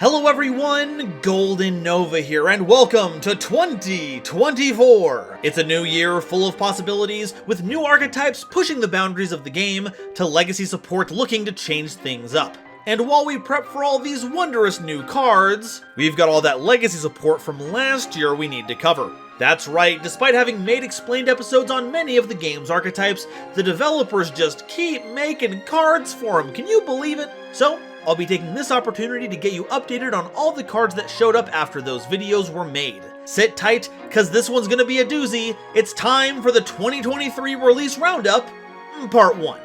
Hello everyone, GoldenNova here, and welcome to 2024! It's a new year full of possibilities, with new archetypes pushing the boundaries of the game, to legacy support looking to change things up. And while we prep for all these wondrous new cards, we've got all that legacy support from last year we need to cover. That's right, despite having made explained episodes on many of the game's archetypes, the developers just keep making cards for them, can you believe it? So, I'll be taking this opportunity to get you updated on all the cards that showed up after those videos were made. Sit tight, cause this one's gonna be a doozy. It's time for the 2023 release roundup, part 1.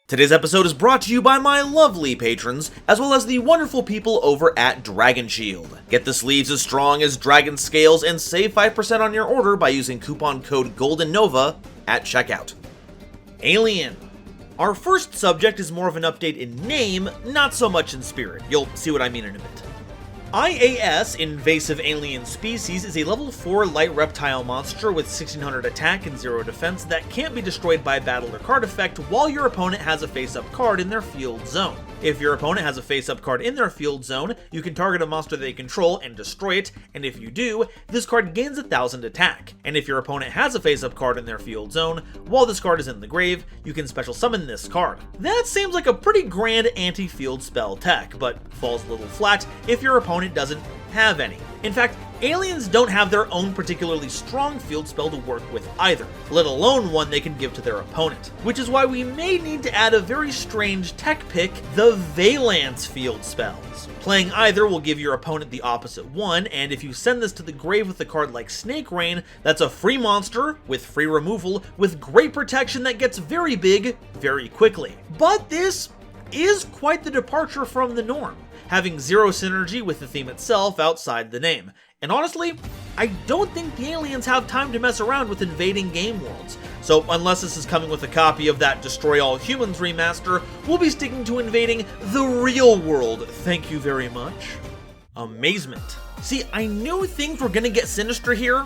Today's episode is brought to you by my lovely patrons, as well as the wonderful people over at Dragon Shield. Get the sleeves as strong as dragon scales and save 5% on your order by using coupon code GoldenNova at checkout. Alien. Our first subject is more of an update in name, not so much in spirit. You'll see what I mean in a bit. IAS, Invasive Alien Species, is a level 4 light reptile monster with 1600 attack and 0 defense that can't be destroyed by battle or card effect while your opponent has a face-up card in their field zone. If your opponent has a face-up card in their field zone, you can target a monster they control and destroy it, and if you do, this card gains 1000 attack. And if your opponent has a face-up card in their field zone, while this card is in the grave, you can special summon this card. That seems like a pretty grand anti-field spell tech, but falls a little flat if your opponent doesn't have any. In fact, aliens don't have their own particularly strong field spell to work with either, let alone one they can give to their opponent. Which is why we may need to add a very strange tech pick, the Valance field spells. Playing either will give your opponent the opposite one, and if you send this to the grave with a card like Snake Rain, that's a free monster with free removal with great protection that gets very big very quickly. But this is quite the departure from the norm, having zero synergy with the theme itself outside the name. And honestly, I don't think the aliens have time to mess around with invading game worlds. So unless this is coming with a copy of that Destroy All Humans remaster, we'll be sticking to invading the real world, thank you very much. Amazement. See, I knew things were gonna get sinister here,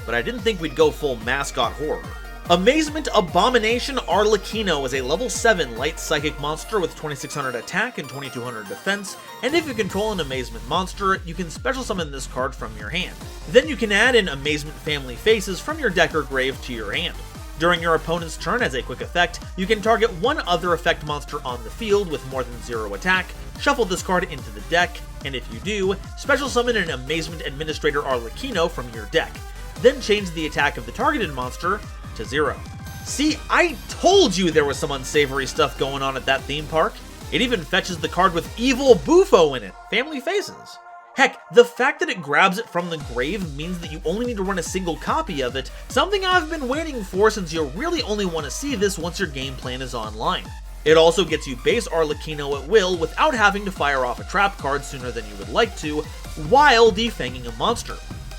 but I didn't think we'd go full mascot horror. Amazement Abomination Arlecchino is a level 7 light psychic monster with 2600 attack and 2200 defense, and if you control an Amazement monster, you can special summon this card from your hand. Then you can add in Amazement Family Faces from your deck or grave to your hand. During your opponent's turn, as a quick effect, you can target one other effect monster on the field with more than 0 attack, shuffle this card into the deck, and if you do, special summon an Amazement Administrator Arlecchino from your deck. Then change the attack of the targeted monster to 0. See, I told you there was some unsavory stuff going on at that theme park. It even fetches the card with Evil Bufo in it, Family Faces. Heck, the fact that it grabs it from the grave means that you only need to run a single copy of it, something I've been waiting for since you really only want to see this once your game plan is online. It also gets you base Arlecchino at will without having to fire off a trap card sooner than you would like to, while defanging a monster.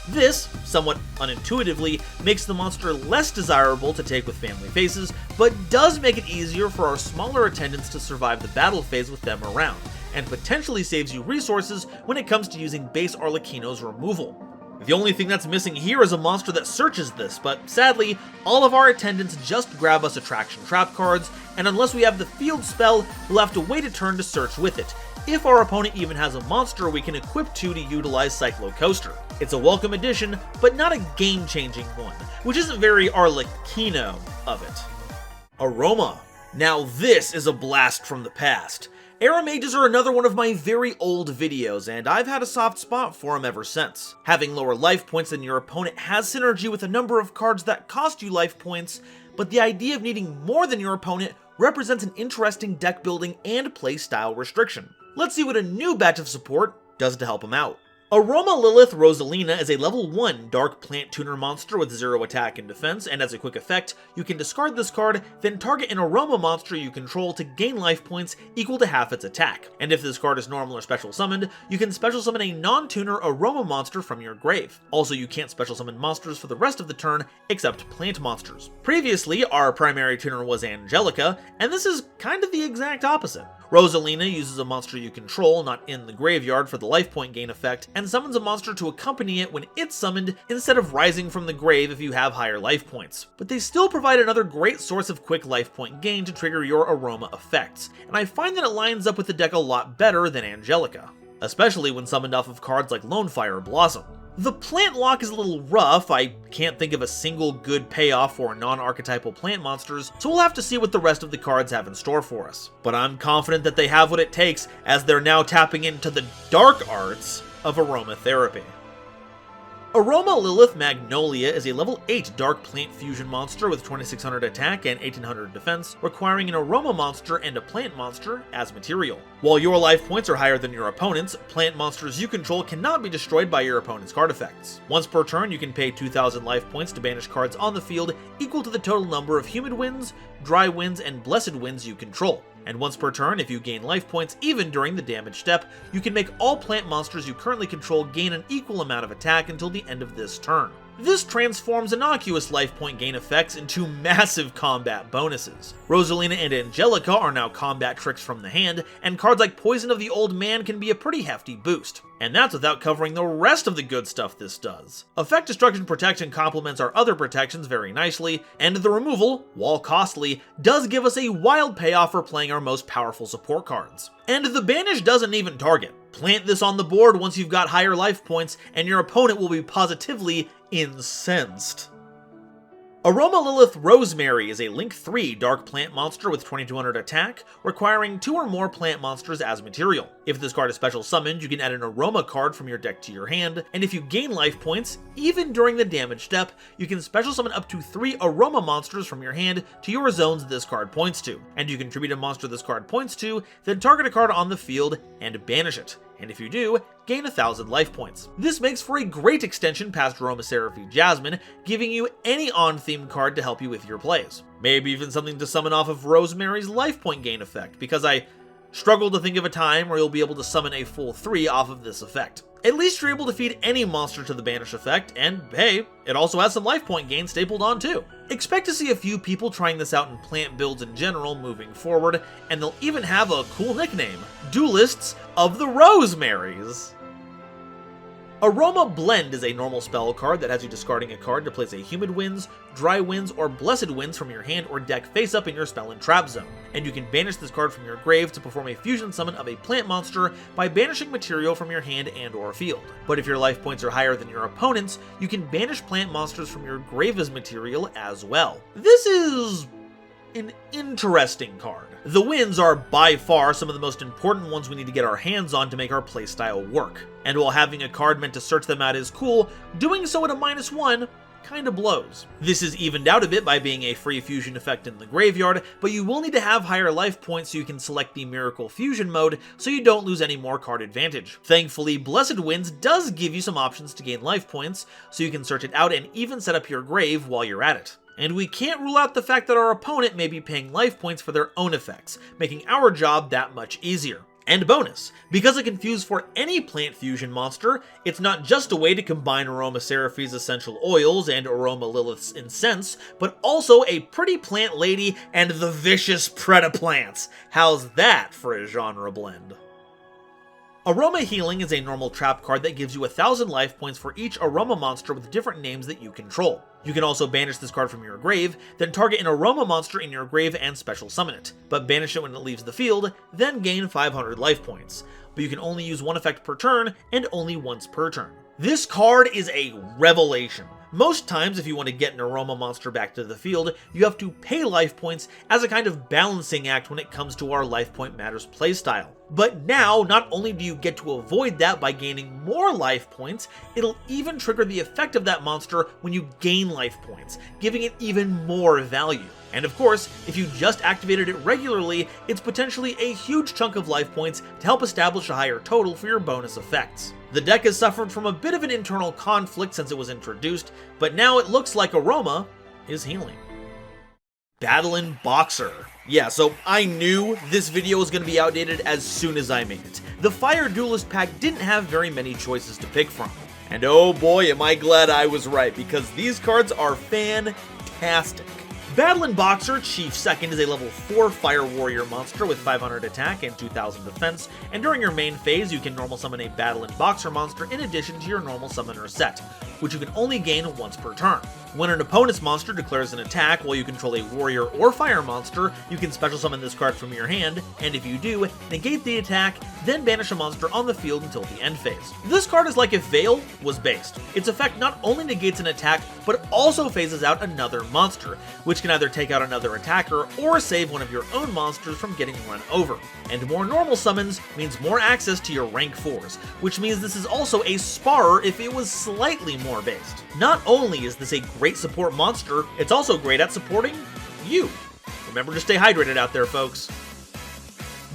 This, somewhat unintuitively, makes the monster less desirable to take with Family Faces, but does make it easier for our smaller attendants to survive the battle phase with them around, and potentially saves you resources when it comes to using base Arlecchino's removal. The only thing that's missing here is a monster that searches this, but sadly, all of our attendants just grab us attraction trap cards, and unless we have the field spell, we'll have to wait a turn to search with it, if our opponent even has a monster we can equip to utilize Cyclo Coaster. It's a welcome addition, but not a game-changing one, which isn't very Arlecchino of it. Aroma. Now this is a blast from the past. Aromages are another one of my very old videos, and I've had a soft spot for them ever since. Having lower life points than your opponent has synergy with a number of cards that cost you life points, but the idea of needing more than your opponent represents an interesting deck building and playstyle restriction. Let's see what a new batch of support does to help him out. Aroma Lilith Rosalina is a level 1 Dark Plant Tuner monster with 0 attack and defense, and as a quick effect, you can discard this card, then target an Aroma monster you control to gain life points equal to half its attack. And if this card is normal or special summoned, you can special summon a non-tuner Aroma monster from your grave. Also, you can't special summon monsters for the rest of the turn except plant monsters. Previously, our primary tuner was Angelica, and this is kind of the exact opposite. Rosalina uses a monster you control, not in the graveyard, for the life point gain effect, and summons a monster to accompany it when it's summoned instead of rising from the grave if you have higher life points. But they still provide another great source of quick life point gain to trigger your Aroma effects, and I find that it lines up with the deck a lot better than Angelica, especially when summoned off of cards like Lonefire Blossom. The plant lock is a little rough. I can't think of a single good payoff for non-archetypal plant monsters, so we'll have to see what the rest of the cards have in store for us. But I'm confident that they have what it takes, as they're now tapping into the dark arts of aromatherapy. Aroma Lilith Magnolia is a level 8 Dark Plant Fusion monster with 2600 attack and 1800 defense, requiring an Aroma monster and a plant monster as material. While your life points are higher than your opponent's, plant monsters you control cannot be destroyed by your opponent's card effects. Once per turn, you can pay 2000 life points to banish cards on the field equal to the total number of humid winds, dry winds, and blessed winds you control. And once per turn, if you gain life points even during the damage step, you can make all plant monsters you currently control gain an equal amount of attack until the end of this turn. This transforms innocuous life point gain effects into massive combat bonuses. Rosalina and Angelica are now combat tricks from the hand, and cards like Poison of the Old Man can be a pretty hefty boost. And that's without covering the rest of the good stuff this does. Effect Destruction Protection complements our other protections very nicely, and the removal, while costly, does give us a wild payoff for playing our most powerful support cards. And the banish doesn't even target. Plant this on the board once you've got higher life points, and your opponent will be positively incensed. Aroma Lilith Rosemary is a Link 3 Dark Plant monster with 2200 attack, requiring 2 or more plant monsters as material. If this card is special summoned, you can add an Aroma card from your deck to your hand, and if you gain life points, even during the damage step, you can special summon up to 3 Aroma monsters from your hand to your zones this card points to, and you contribute a monster this card points to, then target a card on the field and banish it. And if you do, gain 1000 life points. This makes for a great extension past Aromatherapy Jasmine, giving you any on-theme card to help you with your plays. Maybe even something to summon off of Rosemary's life point gain effect, because I struggle to think of a time where you'll be able to summon a full 3 off of this effect. At least you're able to feed any monster to the banish effect, and hey, it also has some life point gain stapled on too. Expect to see a few people trying this out in plant builds in general moving forward, and they'll even have a cool nickname, Duelists of the Rosemarys. Aroma Blend is a normal spell card that has you discarding a card to place a Humid Winds, Dry Winds, or Blessed Winds from your hand or deck face up in your spell and trap zone, and you can banish this card from your grave to perform a fusion summon of a plant monster by banishing material from your hand and or field. But if your life points are higher than your opponent's, you can banish plant monsters from your grave as material as well. This is an interesting card. The winds are by far some of the most important ones we need to get our hands on to make our playstyle work. And while having a card meant to search them out is cool, doing so at a -1 kinda blows. This is evened out a bit by being a free fusion effect in the graveyard, but you will need to have higher life points so you can select the Miracle Fusion mode so you don't lose any more card advantage. Thankfully, Blessed Winds does give you some options to gain life points, so you can search it out and even set up your grave while you're at it. And we can't rule out the fact that our opponent may be paying life points for their own effects, making our job that much easier. And bonus, because it can fuse for any plant fusion monster, it's not just a way to combine Aromaseraphie's essential oils and Aroma Lilith's incense, but also a pretty plant lady and the vicious Predaplants. How's that for a genre blend? Aroma Healing is a normal trap card that gives you 1000 life points for each Aroma monster with different names that you control. You can also banish this card from your grave, then target an Aroma monster in your grave and special summon it, but banish it when it leaves the field, then gain 500 life points. But you can only use one effect per turn, and only once per turn. This card is a revelation. Most times, if you want to get an Aroma monster back to the field, you have to pay life points as a kind of balancing act when it comes to our Life Point Matters playstyle. But now, not only do you get to avoid that by gaining more life points, it'll even trigger the effect of that monster when you gain life points, giving it even more value. And of course, if you just activated it regularly, it's potentially a huge chunk of life points to help establish a higher total for your bonus effects. The deck has suffered from a bit of an internal conflict since it was introduced, but now it looks like Aroma is healing. Battlin Boxer. Yeah, so I knew this video was going to be outdated as soon as I made it. The Fire Duelist pack didn't have very many choices to pick from. And oh boy, am I glad I was right, because these cards are fantastic. Battlin Boxer Chief Second is a level 4 Fire Warrior monster with 500 attack and 2000 defense, and during your main phase you can normal summon a Battlin Boxer monster in addition to your normal summoner set, which you can only gain once per turn. When an opponent's monster declares an attack while you control a warrior or fire monster, you can special summon this card from your hand, and if you do, negate the attack, then banish a monster on the field until the end phase. This card is like if Veil was based. Its effect not only negates an attack, but also phases out another monster, which can either take out another attacker or save one of your own monsters from getting run over. And more normal summons means more access to your rank 4s, which means this is also a sparer if it was slightly more based. Not only is this a great support monster, it's also great at supporting you. Remember to stay hydrated out there, folks.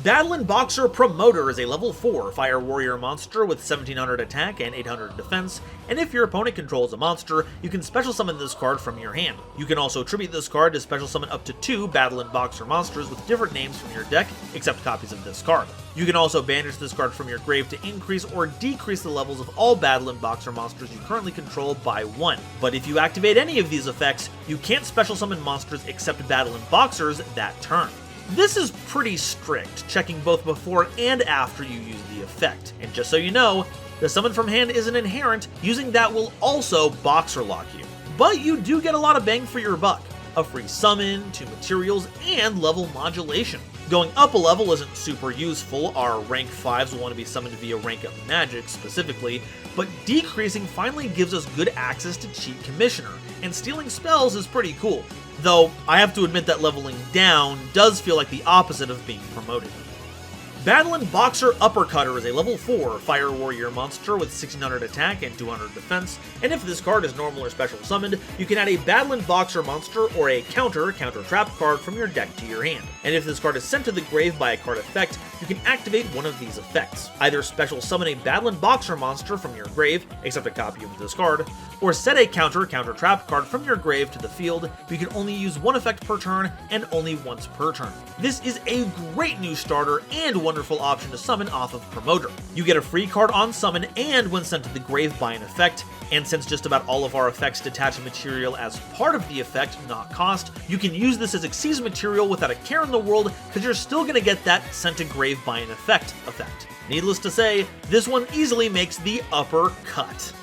Battlin Boxer Promoter is a level 4 Fire Warrior monster with 1700 attack and 800 defense, and if your opponent controls a monster, you can special summon this card from your hand. You can also tribute this card to special summon up to 2 Battlin Boxer monsters with different names from your deck, except copies of this card. You can also banish this card from your grave to increase or decrease the levels of all Battlin Boxer monsters you currently control by 1. But if you activate any of these effects, you can't special summon monsters except Battlin Boxers that turn. This is pretty strict, checking both before and after you use the effect. And just so you know, the summon from hand isn't inherent, using that will also boxer lock you. But you do get a lot of bang for your buck. A free summon, 2 materials, and level modulation. Going up a level isn't super useful, our rank 5s will want to be summoned via rank up magic specifically, but decreasing finally gives us good access to cheat Commissioner, and stealing spells is pretty cool. Though, I have to admit that leveling down does feel like the opposite of being promoted. Battlin Boxer Uppercutter is a level 4 Fire Warrior monster with 1600 attack and 200 defense, and if this card is normal or special summoned, you can add a Battlin Boxer monster or a counter trap card from your deck to your hand. And if this card is sent to the grave by a card effect, you can activate one of these effects. Either special summon a Battlin Boxer monster from your grave, except a copy of this card, or set a counter trap card from your grave to the field, but you can only use one effect per turn and only once per turn. This is a great new starter and wonderful option to summon off of Promoter. You get a free card on summon and when sent to the grave by an effect, and since just about all of our effects detach a material as part of the effect, not cost, you can use this as Xyz material without a care in the world because you're still going to get that sent to grave by an effect. Needless to say, this one easily makes the upper cut.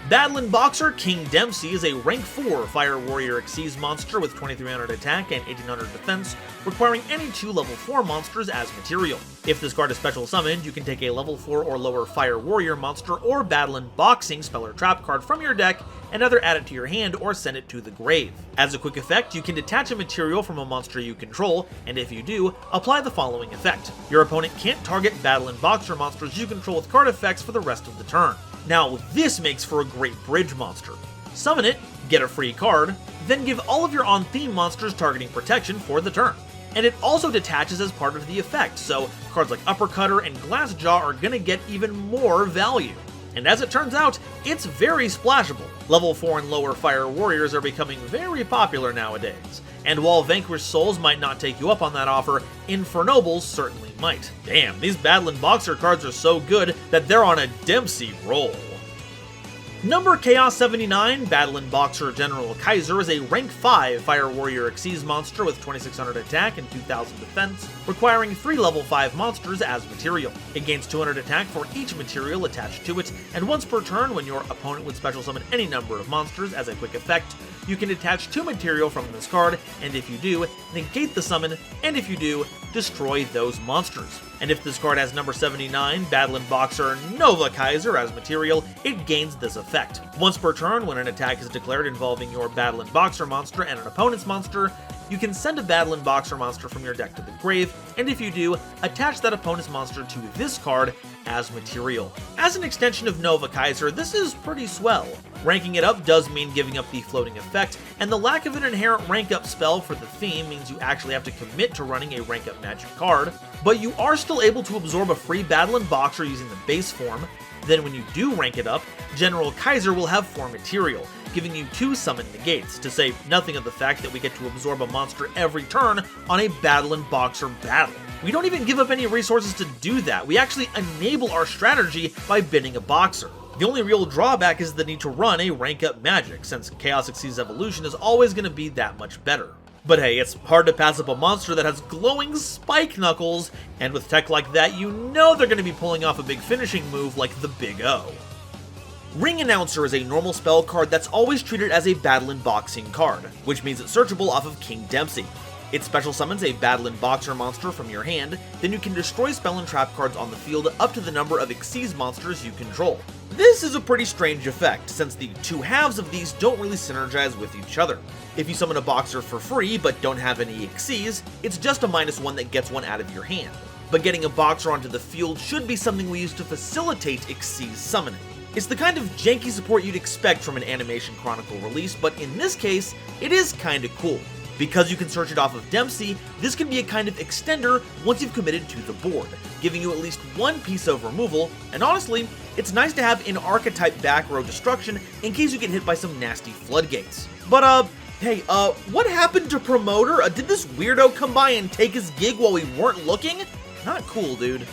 Battlin Boxer King Dempsey is a rank 4 Fire Warrior Xyz monster with 2300 attack and 1800 defense, requiring any 2 level 4 monsters as material. If this card is special summoned, you can take a level 4 or lower Fire Warrior monster or Battlin Boxing spell or trap card from your deck and either add it to your hand or send it to the grave. As a quick effect, you can detach a material from a monster you control, and if you do, apply the following effect. Your opponent can't target Battlin Boxer monsters you control with card effects for the rest of the turn. Now, this makes for a great bridge monster. Summon it, get a free card, then give all of your on-theme monsters targeting protection for the turn. And it also detaches as part of the effect, so cards like Uppercutter and Glassjaw are gonna get even more value. And as it turns out, it's very splashable. Level 4 and lower Fire Warriors are becoming very popular nowadays. And while Vanquished Souls might not take you up on that offer, Infernobles certainly might. Damn, these Battlin Boxer cards are so good that they're on a Dempsey roll. Number Chaos 79, Battlin Boxer General Kaiser is a rank 5 Fire Warrior Xyz monster with 2600 attack and 2000 defense, requiring 3 level 5 monsters as material. It gains 200 attack for each material attached to it, and once per turn when your opponent would special summon any number of monsters as a quick effect, you can detach 2 material from this card, and if you do, negate the summon, and if you do, destroy those monsters. And if this card has number 79, Battlin Boxer Nova Kaiser as material, it gains this effect. Once per turn, when an attack is declared involving your Battlin Boxer monster and an opponent's monster, you can send a Battlin Boxer monster from your deck to the grave, and if you do, attach that opponent's monster to this card as material. As an extension of Nova Kaiser, this is pretty swell. Ranking it up does mean giving up the floating effect, and the lack of an inherent rank up spell for the theme means you actually have to commit to running a rank up magic card, but you are still able to absorb a free Battlin Boxer using the base form. Then when you do rank it up, General Kaiser will have 4 material, giving you 2 summon negates, to say nothing of the fact that we get to absorb a monster every turn on a Battlin Boxer battle. We don't even give up any resources to do that, we actually enable our strategy by binning a Boxer. The only real drawback is the need to run a rank up magic, since Chaos Xyz Evolution is always going to be that much better. But hey, it's hard to pass up a monster that has glowing spike knuckles, and with tech like that, you know they're going to be pulling off a big finishing move like the Big O. Ring Announcer is a normal spell card that's always treated as a Battlin Boxing card, which means it's searchable off of King Dempsey. It special summons a Battlin Boxer monster from your hand, then you can destroy spell and trap cards on the field up to the number of Xyz monsters you control. This is a pretty strange effect, since the two halves of these don't really synergize with each other. If you summon a Boxer for free but don't have any Xyz, it's just a -1 that gets one out of your hand. But getting a Boxer onto the field should be something we use to facilitate Xyz summoning. It's the kind of janky support you'd expect from an Animation Chronicle release, but in this case, it is kinda cool. Because you can search it off of Dempsey, this can be a kind of extender once you've committed to the board, giving you at least one piece of removal, and honestly, it's nice to have in Archetype back row destruction in case you get hit by some nasty floodgates. But hey, what happened to Promoter? Did this weirdo come by and take his gig while we weren't looking? Not cool, dude.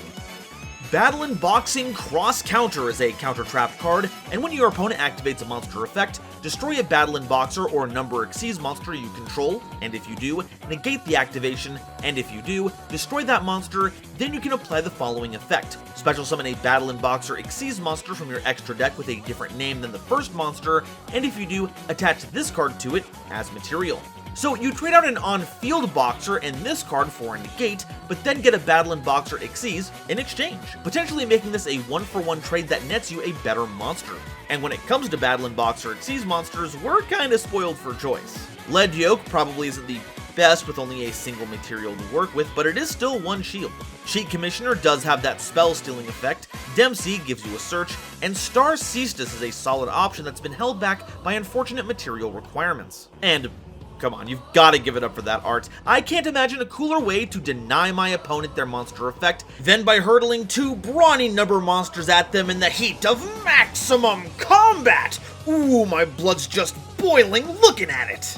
Battlin Boxing Cross Counter is a counter trap card, and when your opponent activates a monster effect, destroy a Battlin Boxer or number Xyz monster you control, and if you do, negate the activation, and if you do, destroy that monster, then you can apply the following effect. Special summon a Battlin Boxer Xyz monster from your extra deck with a different name than the first monster, and if you do, attach this card to it as material. So you trade out an on-field Boxer and this card for a negate, but then get a Battlin Boxer Xyz in exchange, potentially making this a 1-for-1 trade that nets you a better monster. And when it comes to Battlin Boxer Xyz monsters, we're kinda spoiled for choice. Lead Yoke probably isn't the best with only a single material to work with, but it is still one shield. Cheat Commissioner does have that spell stealing effect, Dempsey gives you a search, and Star Ceastus is a solid option that's been held back by unfortunate material requirements. And come on, you've got to give it up for that art. I can't imagine a cooler way to deny my opponent their monster effect than by hurtling two brawny number monsters at them in the heat of maximum combat! Ooh, my blood's just boiling looking at it!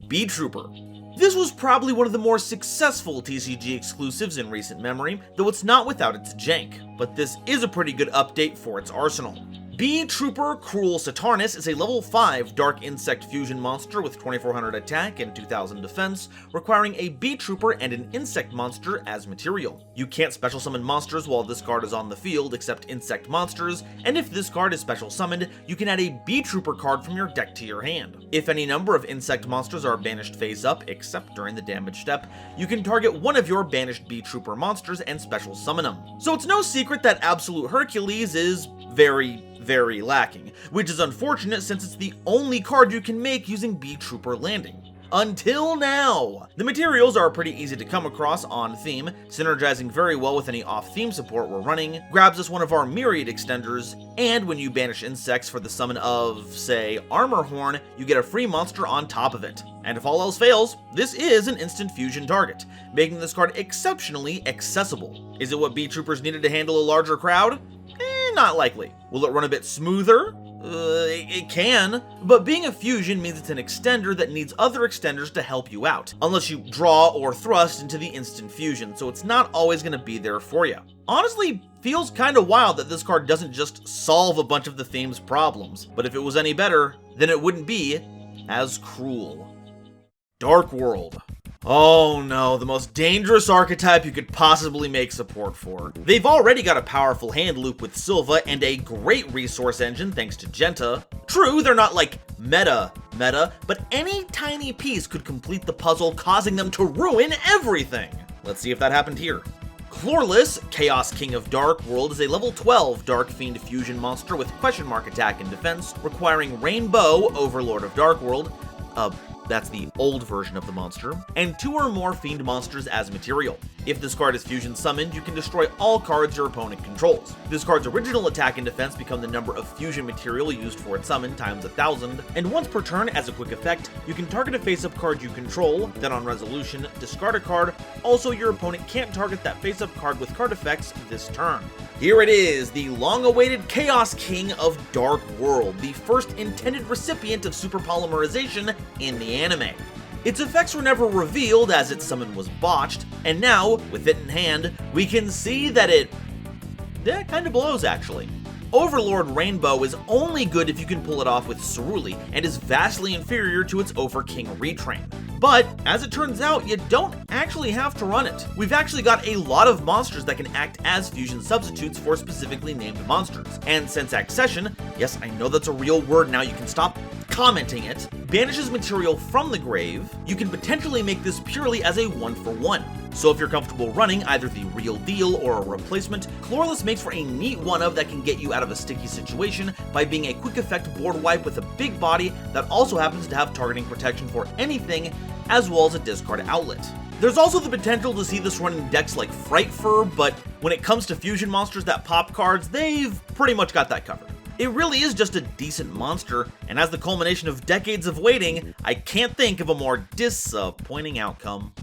Beetrooper. This was probably one of the more successful TCG exclusives in recent memory, though it's not without its jank, but this is a pretty good update for its arsenal. Beetrooper Cruel Saturnus is a level 5 Dark Insect Fusion monster with 2400 attack and 2000 defense, requiring a Beetrooper and an insect monster as material. You can't special summon monsters while this card is on the field except insect monsters, and if this card is special summoned, you can add a Beetrooper card from your deck to your hand. If any number of insect monsters are banished face up, except during the damage step, you can target one of your banished Beetrooper monsters and special summon them. So it's no secret that Absolute Hercules is very lacking, which is unfortunate since it's the only card you can make using Beetrooper landing. Until now! The materials are pretty easy to come across on theme, synergizing very well with any off-theme support we're running, grabs us one of our myriad extenders, and when you banish insects for the summon of, say, Armorhorn, you get a free monster on top of it. And if all else fails, this is an instant fusion target, making this card exceptionally accessible. Is it what Beetroopers needed to handle a larger crowd? Not likely. Will it run a bit smoother? It can, but being a fusion means it's an extender that needs other extenders to help you out, unless you draw or thrust into the instant fusion, so it's not always going to be there for you. Honestly, feels kinda wild that this card doesn't just solve a bunch of the theme's problems, but if it was any better, then it wouldn't be as cruel. Dark World. Oh no, the most dangerous archetype you could possibly make support for. They've already got a powerful hand loop with Sylva and a great resource engine thanks to Genta. True, they're not like meta, but any tiny piece could complete the puzzle, causing them to ruin everything. Let's see if that happened here. Chlorless, Chaos King of Dark World, is a level 12 Dark Fiend fusion monster with question mark attack and defense, requiring Rainbow, Overlord of Dark World, that's the old version of the monster, and 2 or more Fiend monsters as material. If this card is fusion summoned, you can destroy all cards your opponent controls. This card's original attack and defense become the number of fusion material used for its summon times 1000, and once per turn as a quick effect, you can target a face-up card you control, then on resolution, discard a card. Also, your opponent can't target that face-up card with card effects this turn. Here it is, the long-awaited Chaos King of Dark World, the first intended recipient of super polymerization in the anime. Its effects were never revealed as its summon was botched, and now, with it in hand, we can see that it kinda blows actually. Overlord Rainbow is only good if you can pull it off with Purrely, and is vastly inferior to its Overking retrain. But, as it turns out, you don't actually have to run it. We've actually got a lot of monsters that can act as fusion substitutes for specifically named monsters. And since Accession, yes, I know that's a real word now, you can stop commenting it, banishes material from the grave, you can potentially make this purely as a 1-for-1. So if you're comfortable running either the real deal or a replacement, Chlorless makes for a neat one-of that can get you out of a sticky situation by being a quick effect board wipe with a big body that also happens to have targeting protection for anything, as well as a discard outlet. There's also the potential to see this run in decks like Frightfur, but when it comes to fusion monsters that pop cards, they've pretty much got that covered. It really is just a decent monster, and as the culmination of decades of waiting, I can't think of a more disappointing outcome.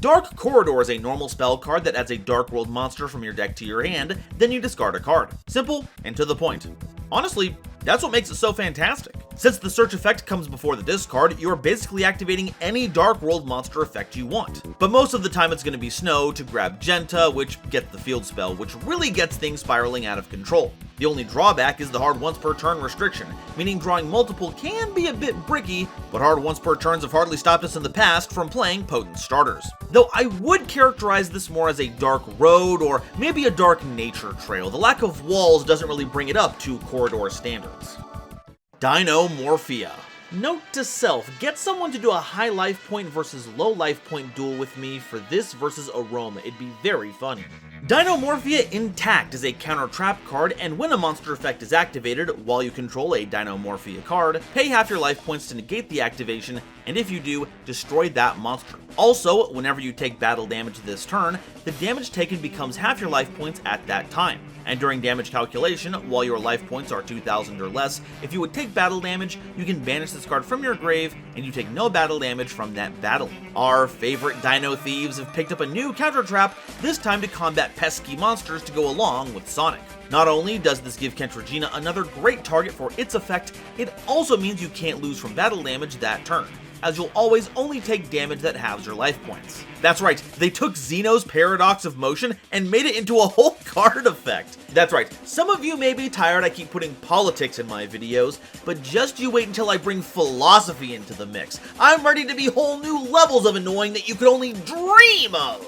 Dark Corridor is a normal spell card that adds a Dark World monster from your deck to your hand, then you discard a card. Simple and to the point. Honestly, that's what makes it so fantastic. Since the search effect comes before the discard, you are basically activating any Dark World monster effect you want. But most of the time it's going to be Snow to grab Genta, which gets the field spell, which really gets things spiraling out of control. The only drawback is the hard once per turn restriction, meaning drawing multiple can be a bit bricky, but hard once per turns have hardly stopped us in the past from playing potent starters. Though I would characterize this more as a dark road or maybe a dark nature trail. The lack of walls doesn't really bring it up to corridor standards. Dinomorphia. Note to self, get someone to do a high life point versus low life point duel with me for this versus Aroma, it'd be very funny. Dinomorphia Intact is a counter trap card, and when a monster effect is activated while you control a Dinomorphia card, pay half your life points to negate the activation, and if you do, destroy that monster. Also, whenever you take battle damage this turn, the damage taken becomes half your life points at that time. And during damage calculation, while your life points are 2,000 or less, if you would take battle damage, you can banish this card from your grave, and you take no battle damage from that battle. Our favorite Dino Thieves have picked up a new counter trap, this time to combat pesky monsters to go along with Sonic. Not only does this give Kentragina another great target for its effect, it also means you can't lose from battle damage that turn, as you'll always only take damage that halves your life points. That's right, they took Xeno's Paradox of Motion and made it into a whole card effect. That's right, some of you may be tired I keep putting politics in my videos, but just you wait until I bring philosophy into the mix. I'm ready to be whole new levels of annoying that you could only dream of!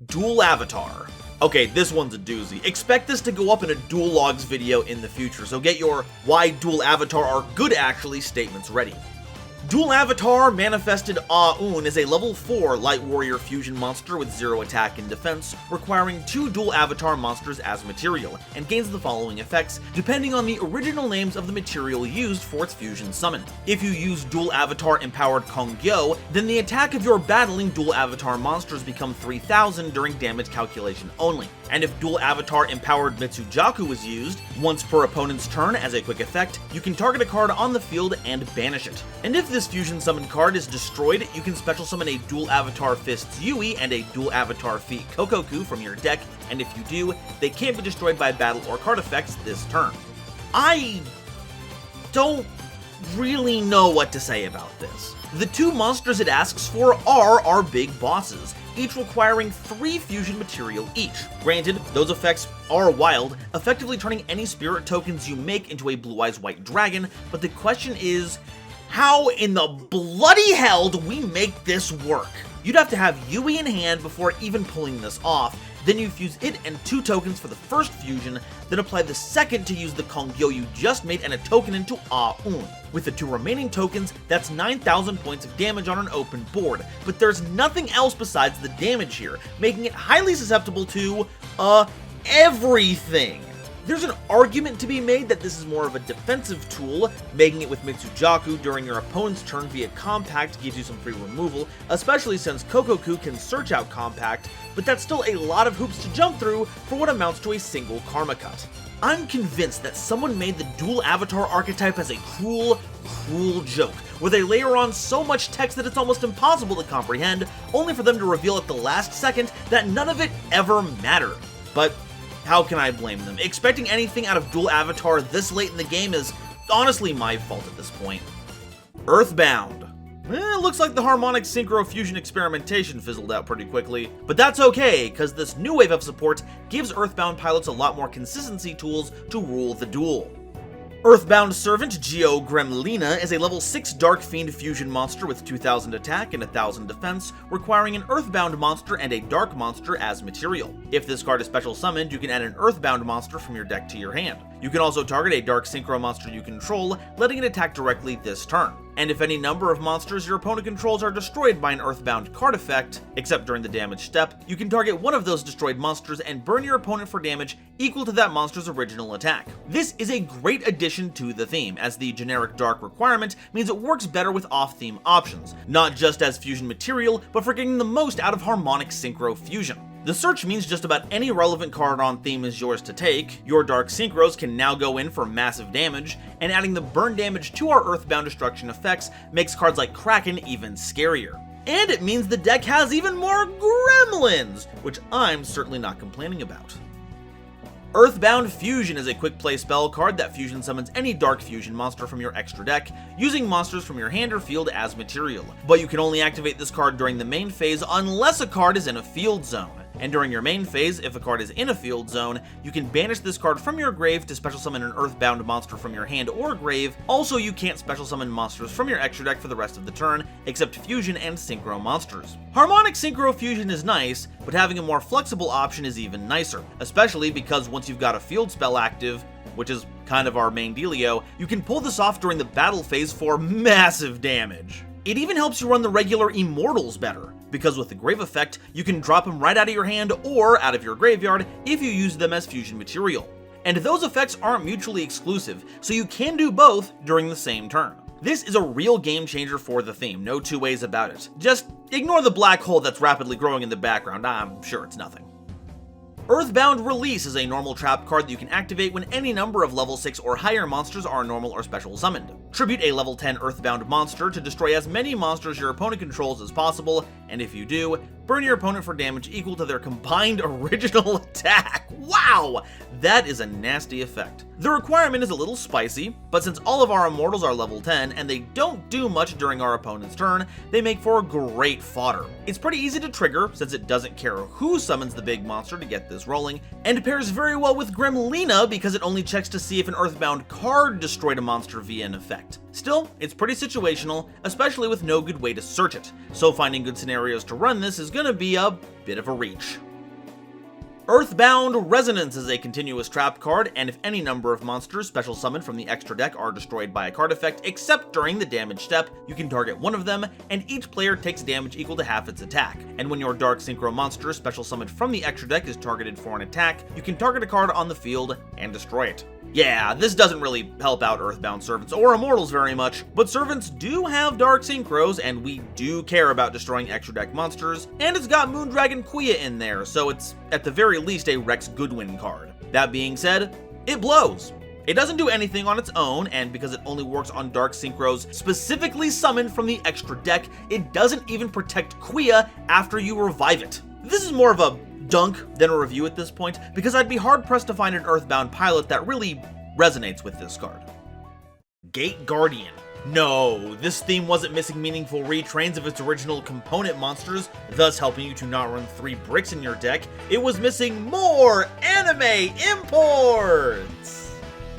Dual Avatar. Okay, this one's a doozy. Expect this to go up in a Dual Logs video in the future, so get your why Dual Avatar are good actually statements ready. Dual Avatar Manifested Aun is a level 4 Light Warrior fusion monster with 0 attack and defense, requiring 2 Dual Avatar monsters as material, and gains the following effects depending on the original names of the material used for its fusion summon. If you use Dual Avatar Empowered Kongyo, then the attack of your battling Dual Avatar monsters become 3,000 during damage calculation only. And if Dual Avatar Empowered Mitsujaku is used, once per opponent's turn as a quick effect, you can target a card on the field and banish it. And if this fusion summon card is destroyed, you can special summon a Dual Avatar Fists Yui and a Dual Avatar Feet Kokoku from your deck, and if you do, they can't be destroyed by battle or card effects this turn. I don't really know what to say about this. The 2 monsters it asks for are our big bosses, each requiring 3 fusion material each. Granted, those effects are wild, effectively turning any spirit tokens you make into a Blue Eyes White Dragon, but the question is, how in the bloody hell do we make this work? You'd have to have Yui in hand before even pulling this off, then you fuse it and 2 tokens for the first fusion, then apply the second to use the Kongyo you just made and a token into Aun. With the 2 remaining tokens, that's 9,000 points of damage on an open board, but there's nothing else besides the damage here, making it highly susceptible to, everything. There's an argument to be made that this is more of a defensive tool, making it with Mitsujaku during your opponent's turn via Compact gives you some free removal, especially since Kokoku can search out Compact, but that's still a lot of hoops to jump through for what amounts to a single Karma Cut. I'm convinced that someone made the Dual Avatar archetype as a cruel joke, where they layer on so much text that it's almost impossible to comprehend, only for them to reveal at the last second that none of it ever mattered. But how can I blame them? Expecting anything out of Dual Avatar this late in the game is honestly my fault at this point. Earthbound. Looks like the Harmonic Synchro Fusion experimentation fizzled out pretty quickly, but that's okay, cause this new wave of support gives Earthbound pilots a lot more consistency tools to rule the duel. Earthbound Servant Geo Gremlina is a level 6 Dark Fiend fusion monster with 2000 attack and 1000 defense, requiring an Earthbound monster and a Dark monster as material. If this card is special summoned, you can add an Earthbound monster from your deck to your hand. You can also target a Dark Synchro monster you control, letting it attack directly this turn. And if any number of monsters your opponent controls are destroyed by an Earthbound card effect, except during the damage step, you can target one of those destroyed monsters and burn your opponent for damage equal to that monster's original attack. This is a great addition to the theme, as the generic Dark requirement means it works better with off-theme options, not just as fusion material, but for getting the most out of Harmonic Synchro Fusion. The search means just about any relevant card on theme is yours to take, your Dark Synchros can now go in for massive damage, and adding the burn damage to our Earthbound destruction effects makes cards like Kraken even scarier. And it means the deck has even more gremlins, which I'm certainly not complaining about. Earthbound Fusion is a quick play spell card that fusion summons any Dark Fusion monster from your extra deck, using monsters from your hand or field as material. But you can only activate this card during the main phase unless a card is in a field zone. And during your main phase, if a card is in a field zone, you can banish this card from your grave to special summon an Earthbound monster from your hand or grave. Also, you can't special summon monsters from your extra deck for the rest of the turn, except fusion and synchro monsters. Harmonic Synchro Fusion is nice, but having a more flexible option is even nicer, especially because once you've got a field spell active, which is kind of our main dealio, you can pull this off during the battle phase for massive damage. It even helps you run the regular Immortals better, because with the Grave effect, you can drop them right out of your hand or out of your graveyard if you use them as fusion material. And those effects aren't mutually exclusive, so you can do both during the same turn. This is a real game changer for the theme, no two ways about it. Just ignore the black hole that's rapidly growing in the background, I'm sure it's nothing. Earthbound Release is a normal trap card that you can activate when any number of level 6 or higher monsters are normal or special summoned. Tribute a level 10 Earthbound monster to destroy as many monsters your opponent controls as possible, and if you do, burn your opponent for damage equal to their combined original attack. Wow! That is a nasty effect. The requirement is a little spicy, but since all of our Immortals are level 10 and they don't do much during our opponent's turn, they make for great fodder. It's pretty easy to trigger since it doesn't care who summons the big monster to get this rolling, and pairs very well with Gremlina because it only checks to see if an Earthbound card destroyed a monster via an effect. Still, it's pretty situational, especially with no good way to search it, so finding good scenarios to run this is gonna be a bit of a reach. Earthbound Resonance is a continuous trap card, and if any number of monsters special summoned from the extra deck are destroyed by a card effect except during the damage step, you can target one of them, and each player takes damage equal to half its attack. And when your Dark Synchro monster special summoned from the extra deck is targeted for an attack, you can target a card on the field and destroy it. Yeah, this doesn't really help out Earthbound Servants or Immortals very much, but Servants do have Dark Synchros, and we do care about destroying extra deck monsters, and it's got Moondragon Quia in there, so it's at the very least a Rex Goodwin card. That being said, it blows. It doesn't do anything on its own, and because it only works on Dark Synchros specifically summoned from the extra deck, it doesn't even protect Quia after you revive it. This is more of a dunk than a review at this point, because I'd be hard-pressed to find an Earthbound pilot that really resonates with this card. Gate Guardian. No, this theme wasn't missing meaningful retrains of its original component monsters, thus helping you to not run 3 bricks in your deck. It was missing more anime imports!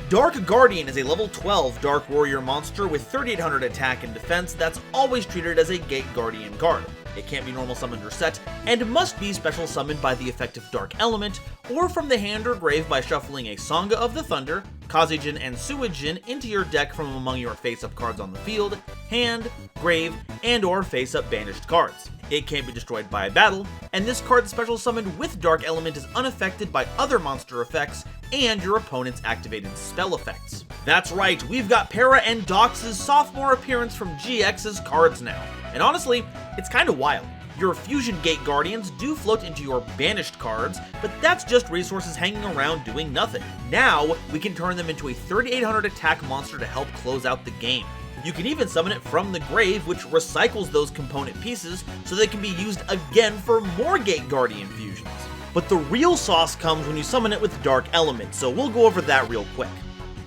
Dark Guardian is a level 12 Dark Warrior monster with 3800 attack and defense that's always treated as a Gate Guardian card. It can't be normal summoned or set, and must be special summoned by the effective Dark Element, or from the hand or grave by shuffling a Sangha of the Thunder, Kazejin, and Suijin into your deck from among your face-up cards on the field, hand, grave, and or face-up banished cards. It can't be destroyed by a battle, and this card special summoned with Dark Element is unaffected by other monster effects and your opponent's activated spell effects. That's right, we've got Para and Dox's sophomore appearance from GX's cards now. And honestly, it's kinda wild. Your Fusion Gate Guardians do float into your banished cards, but that's just resources hanging around doing nothing. Now, we can turn them into a 3800 attack monster to help close out the game. You can even summon it from the grave, which recycles those component pieces so they can be used again for more Gate Guardian fusions. But the real sauce comes when you summon it with Dark Element, so we'll go over that real quick.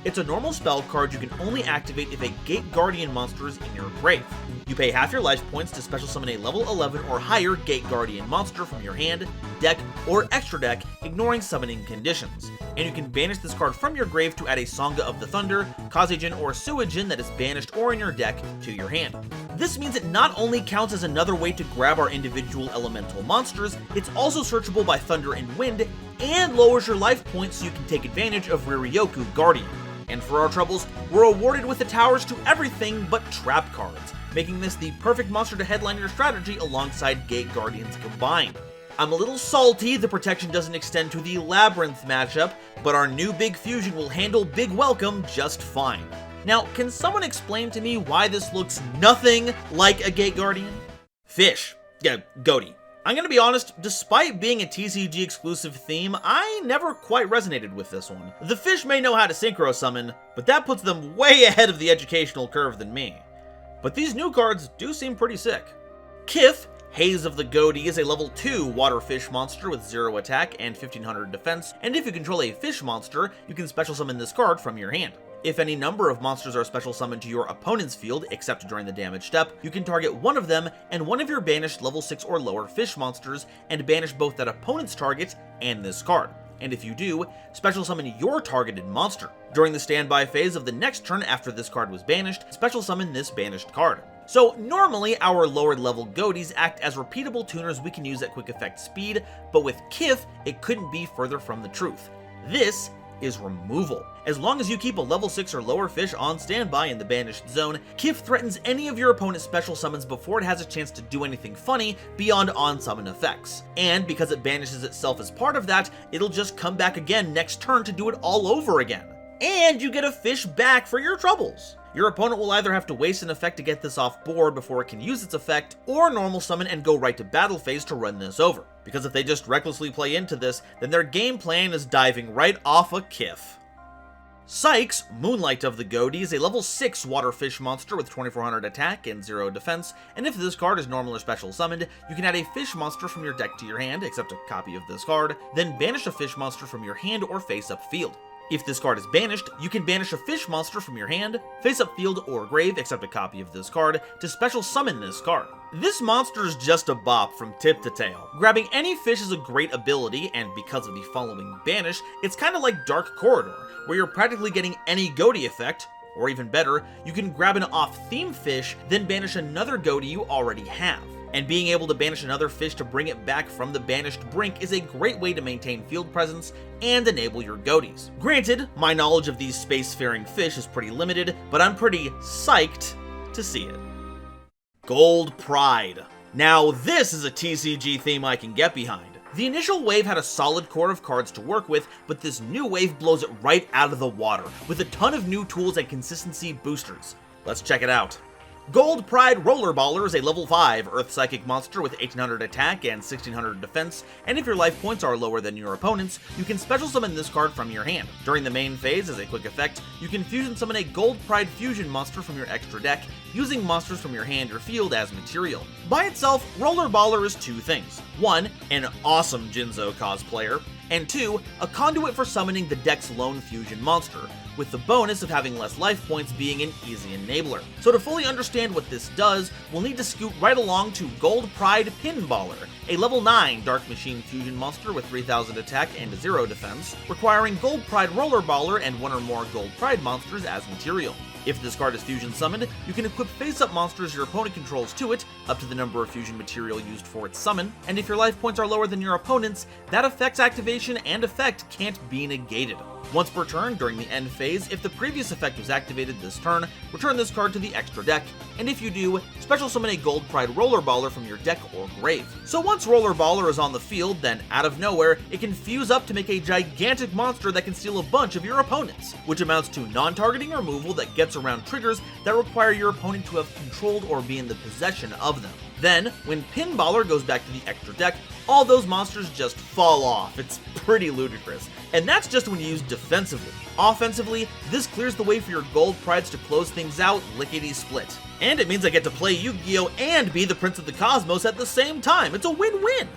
It's a normal spell card you can only activate if a Gate Guardian monster is in your grave. You pay half your life points to special summon a level 11 or higher Gate Guardian monster from your hand, deck, or extra deck, ignoring summoning conditions. And you can banish this card from your grave to add a Sangha of the Thunder, Kazeijin, or Suijin that is banished or in your deck to your hand. This means it not only counts as another way to grab our individual elemental monsters, it's also searchable by Thunder and Wind, and lowers your life points so you can take advantage of Riryoku Guardian. And for our troubles, we're awarded with the towers to everything but trap cards, making this the perfect monster to headline your strategy alongside Gate Guardians combined. I'm a little salty the protection doesn't extend to the Labrynth matchup, but our new Big Fusion will handle Big Welcome just fine. Now, can someone explain to me why this looks nothing like a Gate Guardian? Fish. Yeah, Ghoti. I'm gonna be honest, despite being a TCG exclusive theme, I never quite resonated with this one. The fish may know how to synchro summon, but that puts them way ahead of the educational curve than me. But these new cards do seem pretty sick. Kif, Haze of the Ghoti, is a level 2 water fish monster with 0 attack and 1500 defense, and if you control a fish monster, you can special summon this card from your hand. If any number of monsters are special summoned to your opponent's field, except during the damage step, you can target one of them and one of your banished level 6 or lower fish monsters, and banish both that opponent's target and this card. And if you do, special summon your targeted monster. During the standby phase of the next turn after this card was banished, special summon this banished card. So normally our lower level Ghotis act as repeatable tuners we can use at quick effect speed, but with Kif, it couldn't be further from the truth. This is removal. As long as you keep a level 6 or lower fish on standby in the banished zone, Kif threatens any of your opponent's special summons before it has a chance to do anything funny beyond on-summon effects. And because it banishes itself as part of that, it'll just come back again next turn to do it all over again. And you get a fish back for your troubles. Your opponent will either have to waste an effect to get this off board before it can use its effect, or normal summon and go right to battle phase to run this over. Because if they just recklessly play into this, then their game plan is diving right off a Kif. Sykes, Moonlight of the Ghoti, is a level 6 water fish monster with 2400 attack and 0 defense, and if this card is normal or special summoned, you can add a fish monster from your deck to your hand, except a copy of this card, then banish a fish monster from your hand or face-up field. If this card is banished, you can banish a fish monster from your hand, face-up field, or grave, except a copy of this card, to special summon this card. This monster is just a bop from tip to tail. Grabbing any fish is a great ability, and because of the following banish, it's kinda like Dark Corridor, where you're practically getting any Ghoti effect, or even better, you can grab an off-theme fish, then banish another Ghoti you already have. And being able to banish another fish to bring it back from the banished brink is a great way to maintain field presence and enable your Ghotis. Granted, my knowledge of these spacefaring fish is pretty limited, but I'm pretty psyched to see it. Gold Pride. Now this is a TCG theme I can get behind. The initial wave had a solid core of cards to work with, but this new wave blows it right out of the water, with a ton of new tools and consistency boosters. Let's check it out. Gold Pride Rollerballer is a level 5 Earth Psychic monster with 1800 attack and 1600 defense, and if your life points are lower than your opponent's, you can special summon this card from your hand. During the main phase, as a quick effect, you can fusion summon a Gold Pride Fusion monster from your extra deck, using monsters from your hand or field as material. By itself, Rollerballer is two things. 1, an awesome Jinzo cosplayer, and 2, a conduit for summoning the deck's lone fusion monster, with the bonus of having less life points being an easy enabler. So to fully understand what this does, we'll need to scoot right along to Gold Pride Pinballer, a level 9 Dark Machine fusion monster with 3000 attack and 0 defense, requiring Gold Pride Rollerballer and one or more Gold Pride monsters as material. If this card is fusion summoned, you can equip face-up monsters your opponent controls to it, up to the number of fusion material used for its summon, and if your life points are lower than your opponent's, that effect's activation and effect can't be negated. Once per turn during the end phase, if the previous effect was activated this turn, return this card to the extra deck, and if you do, special summon a Gold Pride Rollerballer from your deck or grave. So once Rollerballer is on the field, then out of nowhere, it can fuse up to make a gigantic monster that can steal a bunch of your opponents, which amounts to non-targeting removal that gets around triggers that require your opponent to have controlled or be in the possession of them. Then, when Pinballer goes back to the extra deck, all those monsters just fall off. It's pretty ludicrous. And that's just when you use defensively. Offensively, this clears the way for your Gold Prides to close things out lickety-split. And it means I get to play Yu-Gi-Oh! And be the Prince of the Cosmos at the same time. It's a win-win!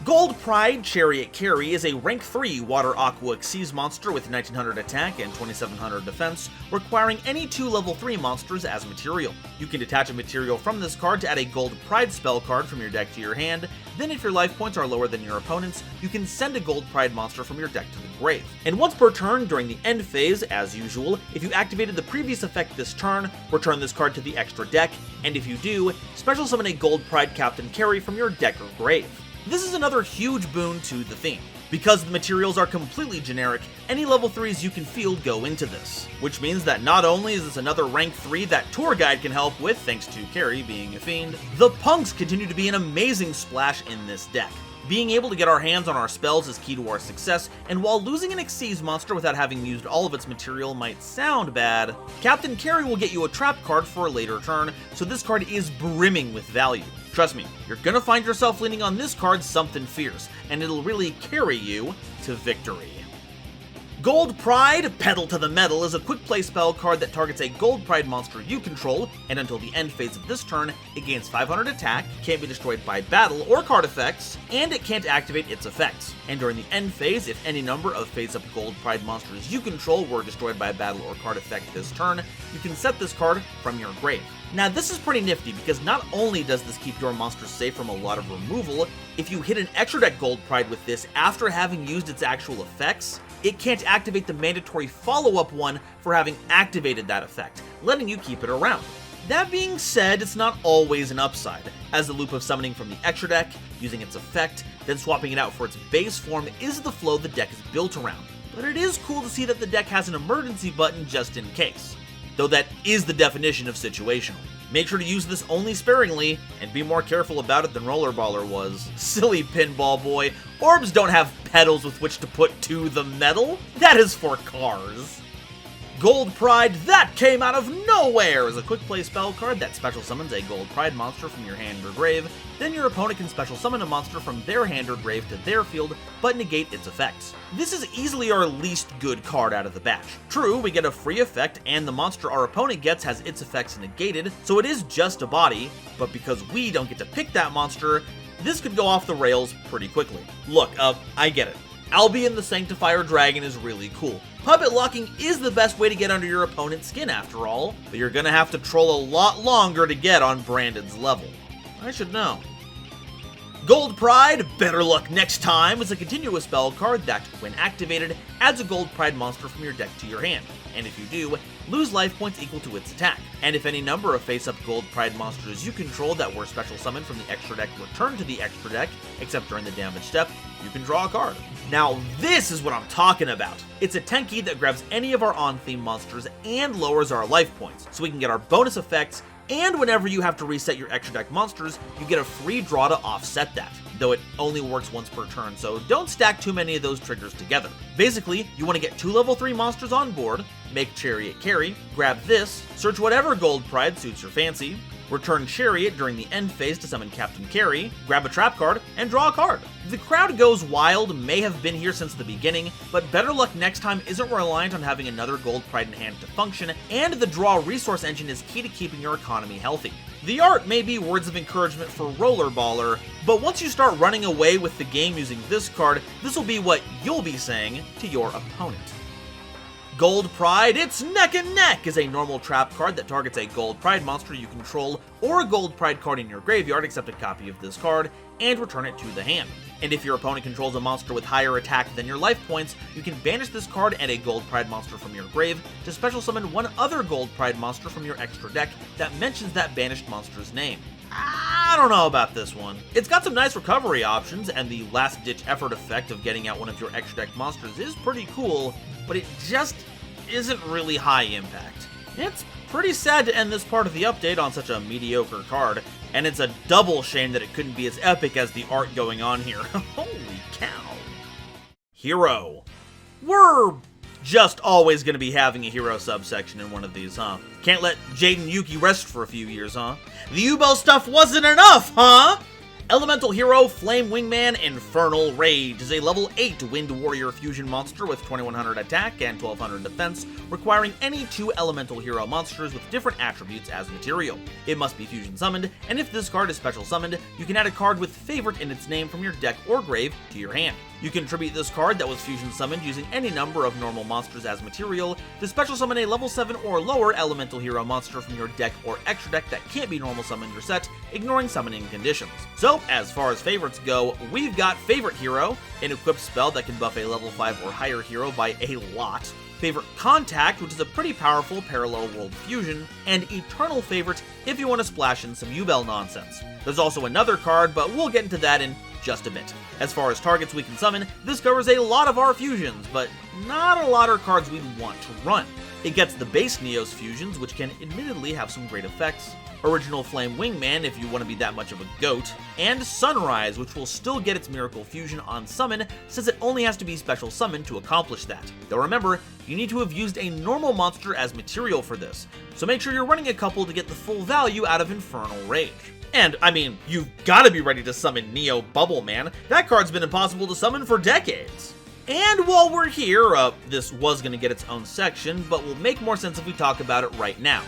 Gold Pride Chariot Carry is a rank 3 Water Aqua Xyz monster with 1900 attack and 2700 defense, requiring any 2 level 3 monsters as material. You can detach a material from this card to add a Gold Pride spell card from your deck to your hand, then if your life points are lower than your opponent's, you can send a Gold Pride monster from your deck to the grave. And once per turn during the end phase, as usual, if you activated the previous effect this turn, return this card to the extra deck, and if you do, special summon a Gold Pride Captain Carry from your deck or grave. This is another huge boon to the theme. Because the materials are completely generic, any level 3s you can field go into this. Which means that not only is this another rank 3 that Tour Guide can help with, thanks to Carry being a fiend, the punks continue to be an amazing splash in this deck. Being able to get our hands on our spells is key to our success, and while losing an Xyz monster without having used all of its material might sound bad, Captain Carry will get you a trap card for a later turn, so this card is brimming with value. Trust me, you're gonna find yourself leaning on this card something fierce, and it'll really carry you to victory. Gold Pride Pedal to the Metal is a quick play spell card that targets a Gold Pride monster you control, and until the end phase of this turn, it gains 500 attack, can't be destroyed by battle or card effects, and it can't activate its effects. And during the end phase, if any number of face-up Gold Pride monsters you control were destroyed by battle or card effect this turn, you can set this card from your grave. Now this is pretty nifty because not only does this keep your monsters safe from a lot of removal, if you hit an extra deck Gold Pride with this after having used its actual effects, it can't activate the mandatory follow-up one for having activated that effect, letting you keep it around. That being said, it's not always an upside, as the loop of summoning from the extra deck, using its effect, then swapping it out for its base form is the flow the deck is built around. But it is cool to see that the deck has an emergency button just in case. Though that is the definition of situational. Make sure to use this only sparingly, and be more careful about it than Rollerballer was. Silly pinball boy, orbs don't have pedals with which to put to the metal. That is for cars. Gold Pride That Came Out of Nowhere is a quick play spell card that special summons a Gold Pride monster from your hand or grave, then your opponent can special summon a monster from their hand or grave to their field, but negate its effects. This is easily our least good card out of the batch. True, we get a free effect, and the monster our opponent gets has its effects negated, so it is just a body, but because we don't get to pick that monster, this could go off the rails pretty quickly. Look, I get it. Albion the Sanctifier Dragon is really cool. Puppet locking is the best way to get under your opponent's skin after all, but you're gonna have to troll a lot longer to get on Brandon's level. I should know. Gold Pride Better Luck Next Time is a continuous spell card that, when activated, adds a Gold Pride monster from your deck to your hand, and if you do, lose life points equal to its attack. And if any number of face-up Gold Pride monsters you control that were special summoned from the extra deck return to the extra deck, except during the damage step, you can draw a card. Now this is what I'm talking about. It's a Tenki that grabs any of our on-theme monsters and lowers our life points, so we can get our bonus effects, and whenever you have to reset your extra deck monsters, you get a free draw to offset that, though it only works once per turn, so don't stack too many of those triggers together. Basically, you want to get 2 level 3 monsters on board, make Chariot Carry, grab this, search whatever Gold Pride suits your fancy, return Chariot during the end phase to summon Captain Carry, grab a trap card, and draw a card. The crowd goes wild may have been here since the beginning, but Better Luck Next Time isn't reliant on having another Gold Pride in hand to function, and the draw resource engine is key to keeping your economy healthy. The art may be words of encouragement for Rollerballer, but once you start running away with the game using this card, this will be what you'll be saying to your opponent. Gold Pride It's Neck and Neck is a normal trap card that targets a Gold Pride monster you control or a Gold Pride card in your graveyard, except a copy of this card, and return it to the hand. And if your opponent controls a monster with higher attack than your life points, you can banish this card and a Gold Pride monster from your grave to special summon one other Gold Pride monster from your extra deck that mentions that banished monster's name. I don't know about this one. It's got some nice recovery options, and the last-ditch effort effect of getting out one of your extra deck monsters is pretty cool, but it just isn't really high impact. It's pretty sad to end this part of the update on such a mediocre card, and it's a double shame that it couldn't be as epic as the art going on here. Holy cow. Hero. We're just always going to be having a hero subsection in one of these, huh? Can't let Jade and Yuki rest for a few years, huh? The U-Bell stuff wasn't enough, huh? Elemental Hero Flame Wingman Infernal Rage is a level 8 Wind Warrior fusion monster with 2100 attack and 1200 defense, requiring any 2 Elemental Hero monsters with different attributes as material. It must be fusion summoned, and if this card is special summoned, you can add a card with favorite in its name from your deck or grave to your hand. You can tribute this card that was fusion summoned using any number of normal monsters as material to special summon a level 7 or lower Elemental Hero monster from your deck or extra deck that can't be normal summoned or set, ignoring summoning conditions. So, as far as favorites go, we've got Favorite Hero, an equipped spell that can buff a level 5 or higher hero by a lot, Favorite Contact, which is a pretty powerful parallel world fusion, and Eternal Favorite if you want to splash in some Yubel nonsense. There's also another card, but we'll get into that in just a bit. As far as targets we can summon, this covers a lot of our fusions, but not a lot of cards we'd want to run. It gets the base Neos fusions, which can admittedly have some great effects, Original Flame Wingman if you want to be that much of a goat, and Sunrise, which will still get its Miracle Fusion on summon, since it only has to be special summoned to accomplish that. Though remember, you need to have used a normal monster as material for this, so make sure you're running a couple to get the full value out of Infernal Rage. And, I mean, you've gotta be ready to summon Neo Bubble Man. That card's been impossible to summon for decades. And while we're here, this was gonna get its own section, but will make more sense if we talk about it right now.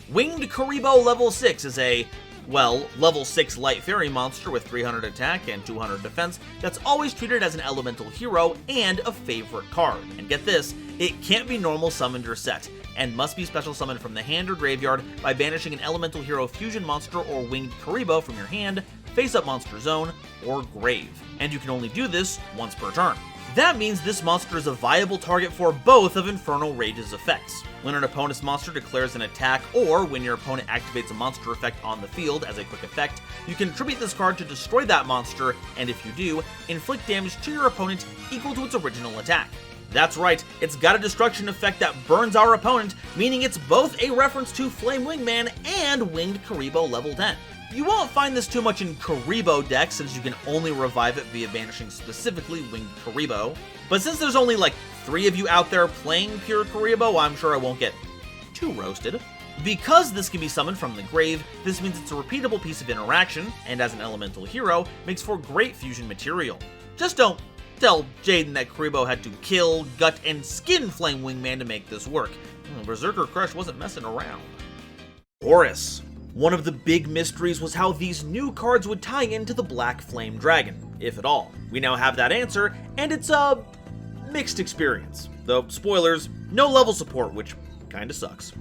Winged Kuriboh level 6 is a, well, level 6 light fairy monster with 300 attack and 200 defense that's always treated as an elemental hero and a favorite card. And get this, it can't be normal summoned or set, and must be special summoned from the hand or graveyard by banishing an elemental hero fusion monster or winged Kuriboh from your hand, face-up monster zone, or grave. And you can only do this once per turn. That means this monster is a viable target for both of Infernal Rage's effects. When an opponent's monster declares an attack, or when your opponent activates a monster effect on the field as a quick effect, you can tribute this card to destroy that monster, and if you do, inflict damage to your opponent equal to its original attack. That's right, it's got a destruction effect that burns our opponent, meaning it's both a reference to Flame Wingman and Winged Kuriboh level 10. You won't find this too much in Kuriboh decks since you can only revive it via banishing specifically Winged Kuriboh, but since there's only like 3 of you out there playing pure Kuriboh, I'm sure I won't get too roasted. Because this can be summoned from the grave, this means it's a repeatable piece of interaction, and as an elemental hero, makes for great fusion material. Just don't tell Jaden that Kuriboh had to kill, gut, and skin Flame Wingman to make this work. Berserker Crush wasn't messing around. Horus. One of the big mysteries was how these new cards would tie into the Black Flame Dragon, if at all. We now have that answer, and it's a mixed experience. Though, spoilers, no level support, which kinda sucks.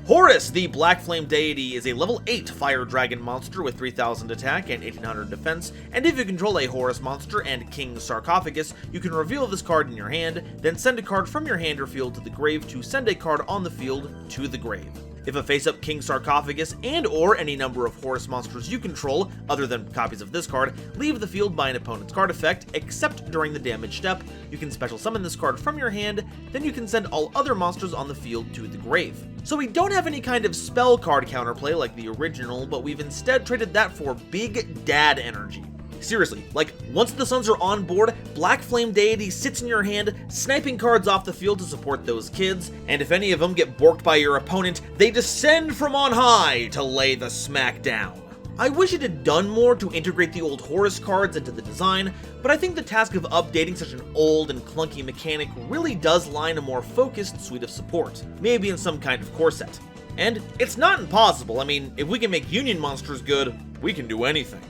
Horus, the Black Flame Deity, is a level 8 Fire Dragon monster with 3000 attack and 1800 defense, and if you control a Horus monster and King Sarcophagus, you can reveal this card in your hand, then send a card from your hand or field to the grave to send a card on the field to the grave. If a face-up King Sarcophagus and or any number of Horus monsters you control, other than copies of this card, leave the field by an opponent's card effect, except during the damage step, you can special summon this card from your hand, then you can send all other monsters on the field to the grave. So we don't have any kind of spell card counterplay like the original, but we've instead traded that for Big Dad energy. Seriously, like, once the Suns are on board, Black Flame Deity sits in your hand, sniping cards off the field to support those kids, and if any of them get borked by your opponent, they descend from on high to lay the smack down. I wish it had done more to integrate the old Horus cards into the design, but I think the task of updating such an old and clunky mechanic really does lie in a more focused suite of support, maybe in some kind of core set. And it's not impossible. I mean, if we can make Union monsters good, we can do anything.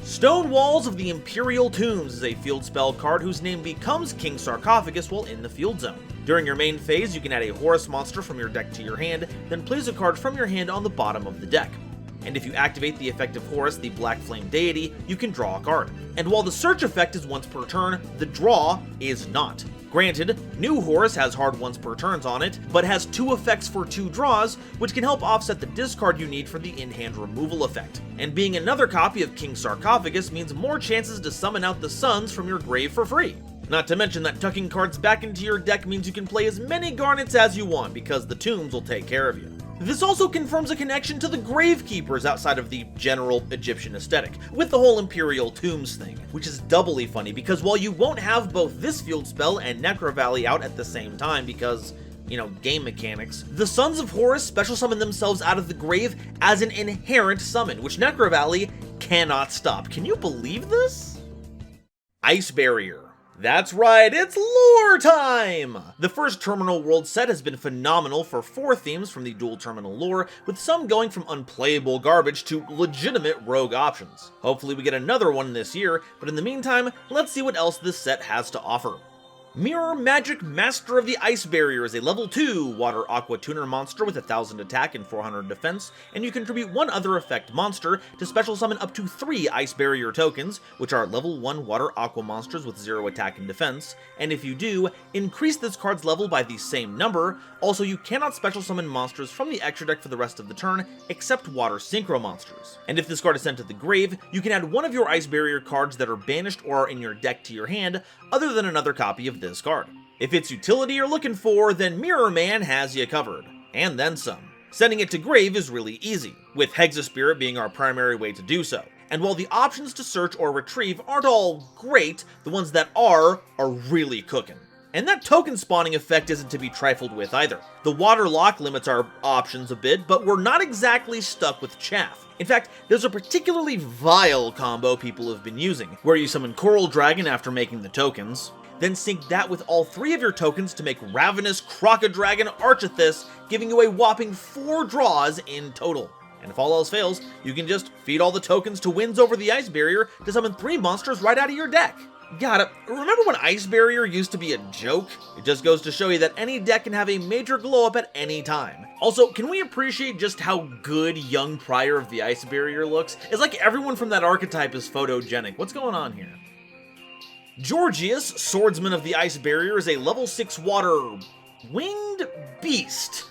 Stone Walls of the Imperial Tombs is a field spell card whose name becomes King Sarcophagus while in the field zone. During your main phase, you can add a Horus monster from your deck to your hand, then place a card from your hand on the bottom of the deck. And if you activate the effect of Horus, the Black Flame Deity, you can draw a card. And while the search effect is once per turn, the draw is not. Granted, new Horus has hard once per turns on it, but has 2 effects for 2 draws, which can help offset the discard you need for the in-hand removal effect. And being another copy of King Sarcophagus means more chances to summon out the Suns from your grave for free. Not to mention that tucking cards back into your deck means you can play as many Garnets as you want, because the tombs will take care of you. This also confirms a connection to the Gravekeepers outside of the general Egyptian aesthetic, with the whole Imperial Tombs thing, which is doubly funny because while you won't have both this field spell and Necro Valley out at the same time because, you know, game mechanics, the Sons of Horus special summon themselves out of the grave as an inherent summon, which Necro Valley cannot stop. Can you believe this? Ice Barrier. That's right, it's lore time! The first Terminal World set has been phenomenal for 4 themes from the dual terminal lore, with some going from unplayable garbage to legitimate rogue options. Hopefully we get another one this year, but in the meantime, let's see what else this set has to offer. Mirror Magic Master of the Ice Barrier is a level 2 Water Aqua Tuner monster with 1000 attack and 400 defense, and you contribute one other effect monster to special summon up to 3 Ice Barrier tokens, which are level 1 Water Aqua monsters with 0 attack and defense, and if you do, increase this card's level by the same number. Also, you cannot special summon monsters from the extra deck for the rest of the turn, except Water Synchro monsters. And if this card is sent to the grave, you can add one of your Ice Barrier cards that are banished or are in your deck to your hand, other than another copy of this card. If it's utility you're looking for, then Mirror Man has you covered, and then some. Sending it to grave is really easy, with Hexaspirit being our primary way to do so. And while the options to search or retrieve aren't all great, the ones that are really cooking. And that token spawning effect isn't to be trifled with either. The water lock limits our options a bit, but we're not exactly stuck with chaff. In fact, there's a particularly vile combo people have been using, where you summon Coral Dragon after making the tokens, then sync that with all 3 of your tokens to make Ravenous Crocodragon Archetypes, giving you a whopping 4 draws in total. And if all else fails, you can just feed all the tokens to Winds Over the Ice Barrier to summon 3 monsters right out of your deck. Gotta, remember when Ice Barrier used to be a joke? It just goes to show you that any deck can have a major glow up at any time. Also, can we appreciate just how good young Prior of the Ice Barrier looks? It's like everyone from that archetype is photogenic. What's going on here? Georgius, Swordsman of the Ice Barrier, is a level 6 water winged beast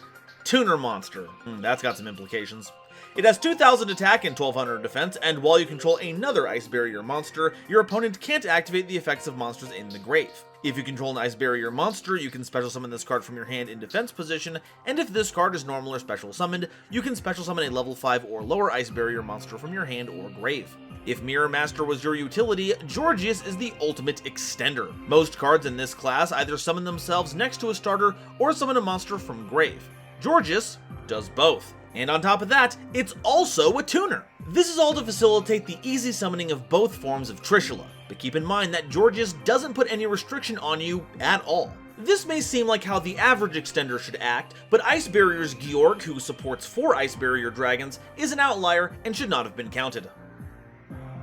tuner monster. That's got some implications. It has 2000 attack and 1200 defense, and while you control another Ice Barrier monster, your opponent can't activate the effects of monsters in the grave. If you control an Ice Barrier monster, you can special summon this card from your hand in defense position, and if this card is normal or special summoned, you can special summon a level 5 or lower Ice Barrier monster from your hand or grave. If Mirror Master was your utility, Georgius is the ultimate extender. Most cards in this class either summon themselves next to a starter or summon a monster from grave. Georgius does both. And on top of that, it's also a tuner. This is all to facilitate the easy summoning of both forms of Trishula, but keep in mind that Georgius doesn't put any restriction on you at all. This may seem like how the average extender should act, but Ice Barrier's Georg, who supports 4 Ice Barrier dragons, is an outlier and should not have been counted.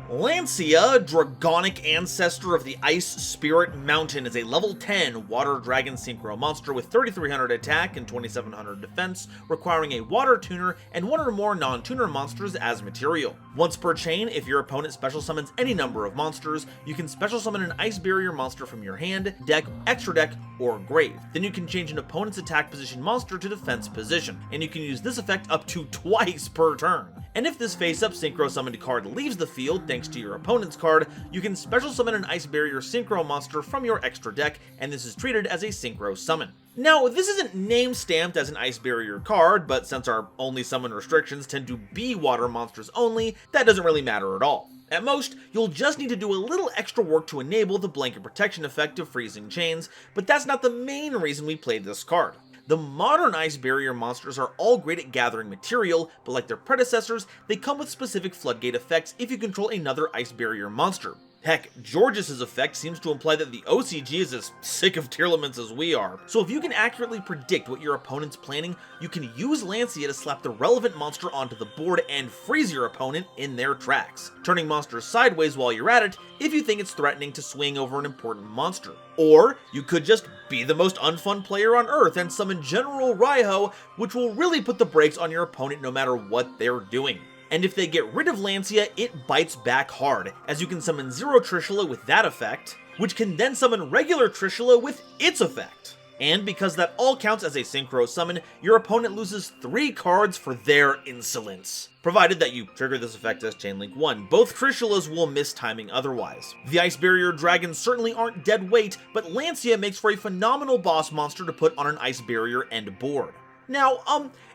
Lancia, Dragonic Ancestor of the Ice Spirit Mountain, is a level 10 Water Dragon Synchro monster with 3300 attack and 2700 defense, requiring a Water Tuner and 1 or more non-tuner monsters as material. Once per chain, if your opponent special summons any number of monsters, you can special summon an Ice Barrier monster from your hand, deck, extra deck, or grave. Then you can change an opponent's attack position monster to defense position, and you can use this effect up to twice per turn. And if this face-up Synchro summoned card leaves the field thanks to your opponent's card, you can special summon an Ice Barrier Synchro monster from your extra deck, and this is treated as a Synchro summon. Now, this isn't name-stamped as an Ice Barrier card, but since our only summon restrictions tend to be water monsters only, that doesn't really matter at all. At most, you'll just need to do a little extra work to enable the blanket protection effect of Freezing Chains, but that's not the main reason we played this card. The modern Ice Barrier monsters are all great at gathering material, but like their predecessors, they come with specific floodgate effects if you control another Ice Barrier monster. Heck, Georgius' effect seems to imply that the OCG is as sick of Tearlaments as we are. So if you can accurately predict what your opponent's planning, you can use Lancia to slap the relevant monster onto the board and freeze your opponent in their tracks, turning monsters sideways while you're at it if you think it's threatening to swing over an important monster. Or you could just be the most unfun player on Earth and summon General Raiho, which will really put the brakes on your opponent no matter what they're doing. And if they get rid of Lancia, it bites back hard, as you can summon Zero Trishula with that effect, which can then summon regular Trishula with its effect. And because that all counts as a Synchro summon, your opponent loses 3 cards for their insolence, provided that you trigger this effect as Chainlink 1. Both Trishulas will miss timing otherwise. The Ice Barrier dragons certainly aren't dead weight, but Lancia makes for a phenomenal boss monster to put on an Ice Barrier end board. Now,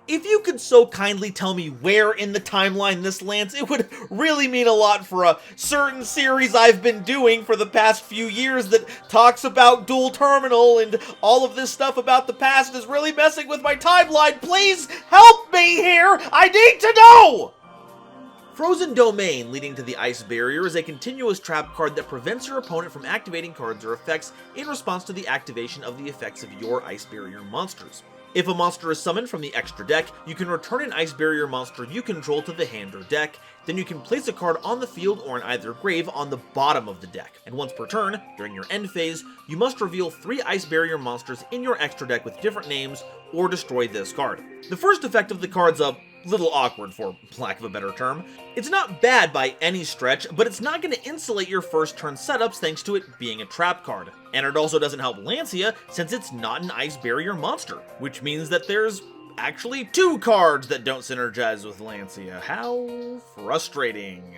if you could so kindly tell me where in the timeline this lands, it would really mean a lot for a certain series I've been doing for the past few years that talks about dual terminal and all of this stuff about the past is really messing with my timeline. Please help me here! I need to know! Frozen Domain, leading to the Ice Barrier, is a continuous trap card that prevents your opponent from activating cards or effects in response to the activation of the effects of your Ice Barrier monsters. If a monster is summoned from the extra deck, you can return an Ice Barrier monster you control to the hand or deck, then you can place a card on the field or in either grave on the bottom of the deck, and once per turn, during your end phase, you must reveal 3 Ice Barrier monsters in your extra deck with different names, or destroy this card. The first effect of the card's a little awkward, for lack of a better term. It's not bad by any stretch, but it's not going to insulate your first turn setups thanks to it being a trap card. And it also doesn't help Lancia since it's not an Ice Barrier monster, which means that there's actually 2 cards that don't synergize with Lancia. How frustrating.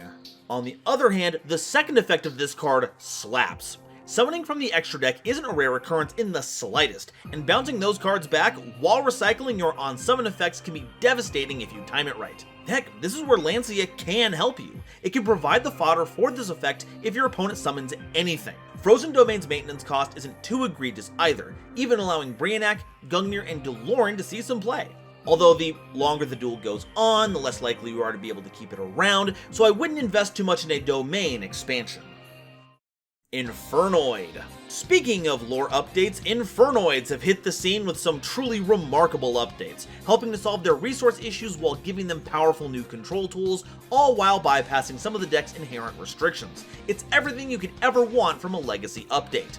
On the other hand, the second effect of this card slaps. Summoning from the extra deck isn't a rare occurrence in the slightest, and bouncing those cards back while recycling your on-summon effects can be devastating if you time it right. Heck, this is where Lancia can help you. It can provide the fodder for this effect if your opponent summons anything. Frozen Domain's maintenance cost isn't too egregious either, even allowing Brionac, Gungnir, and Delorean to see some play. Although the longer the duel goes on, the less likely you are to be able to keep it around, so I wouldn't invest too much in a Domain expansion. Infernoid. Speaking of lore updates, Infernoids have hit the scene with some truly remarkable updates, helping to solve their resource issues while giving them powerful new control tools, all while bypassing some of the deck's inherent restrictions. It's everything you could ever want from a legacy update.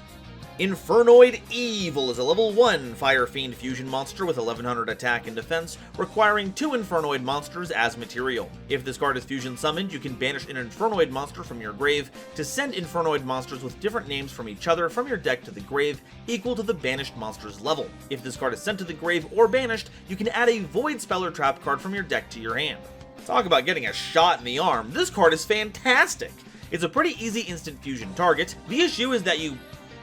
Infernoid Evil is a level 1 Fire Fiend fusion monster with 1100 attack and defense, requiring 2 Infernoid monsters as material. If this card is fusion summoned, you can banish an Infernoid monster from your grave to send Infernoid monsters with different names from each other from your deck to the grave, equal to the banished monster's level. If this card is sent to the grave or banished, you can add a Void Spell or Trap card from your deck to your hand. Talk about getting a shot in the arm, this card is fantastic! It's a pretty easy instant fusion target. The issue is that you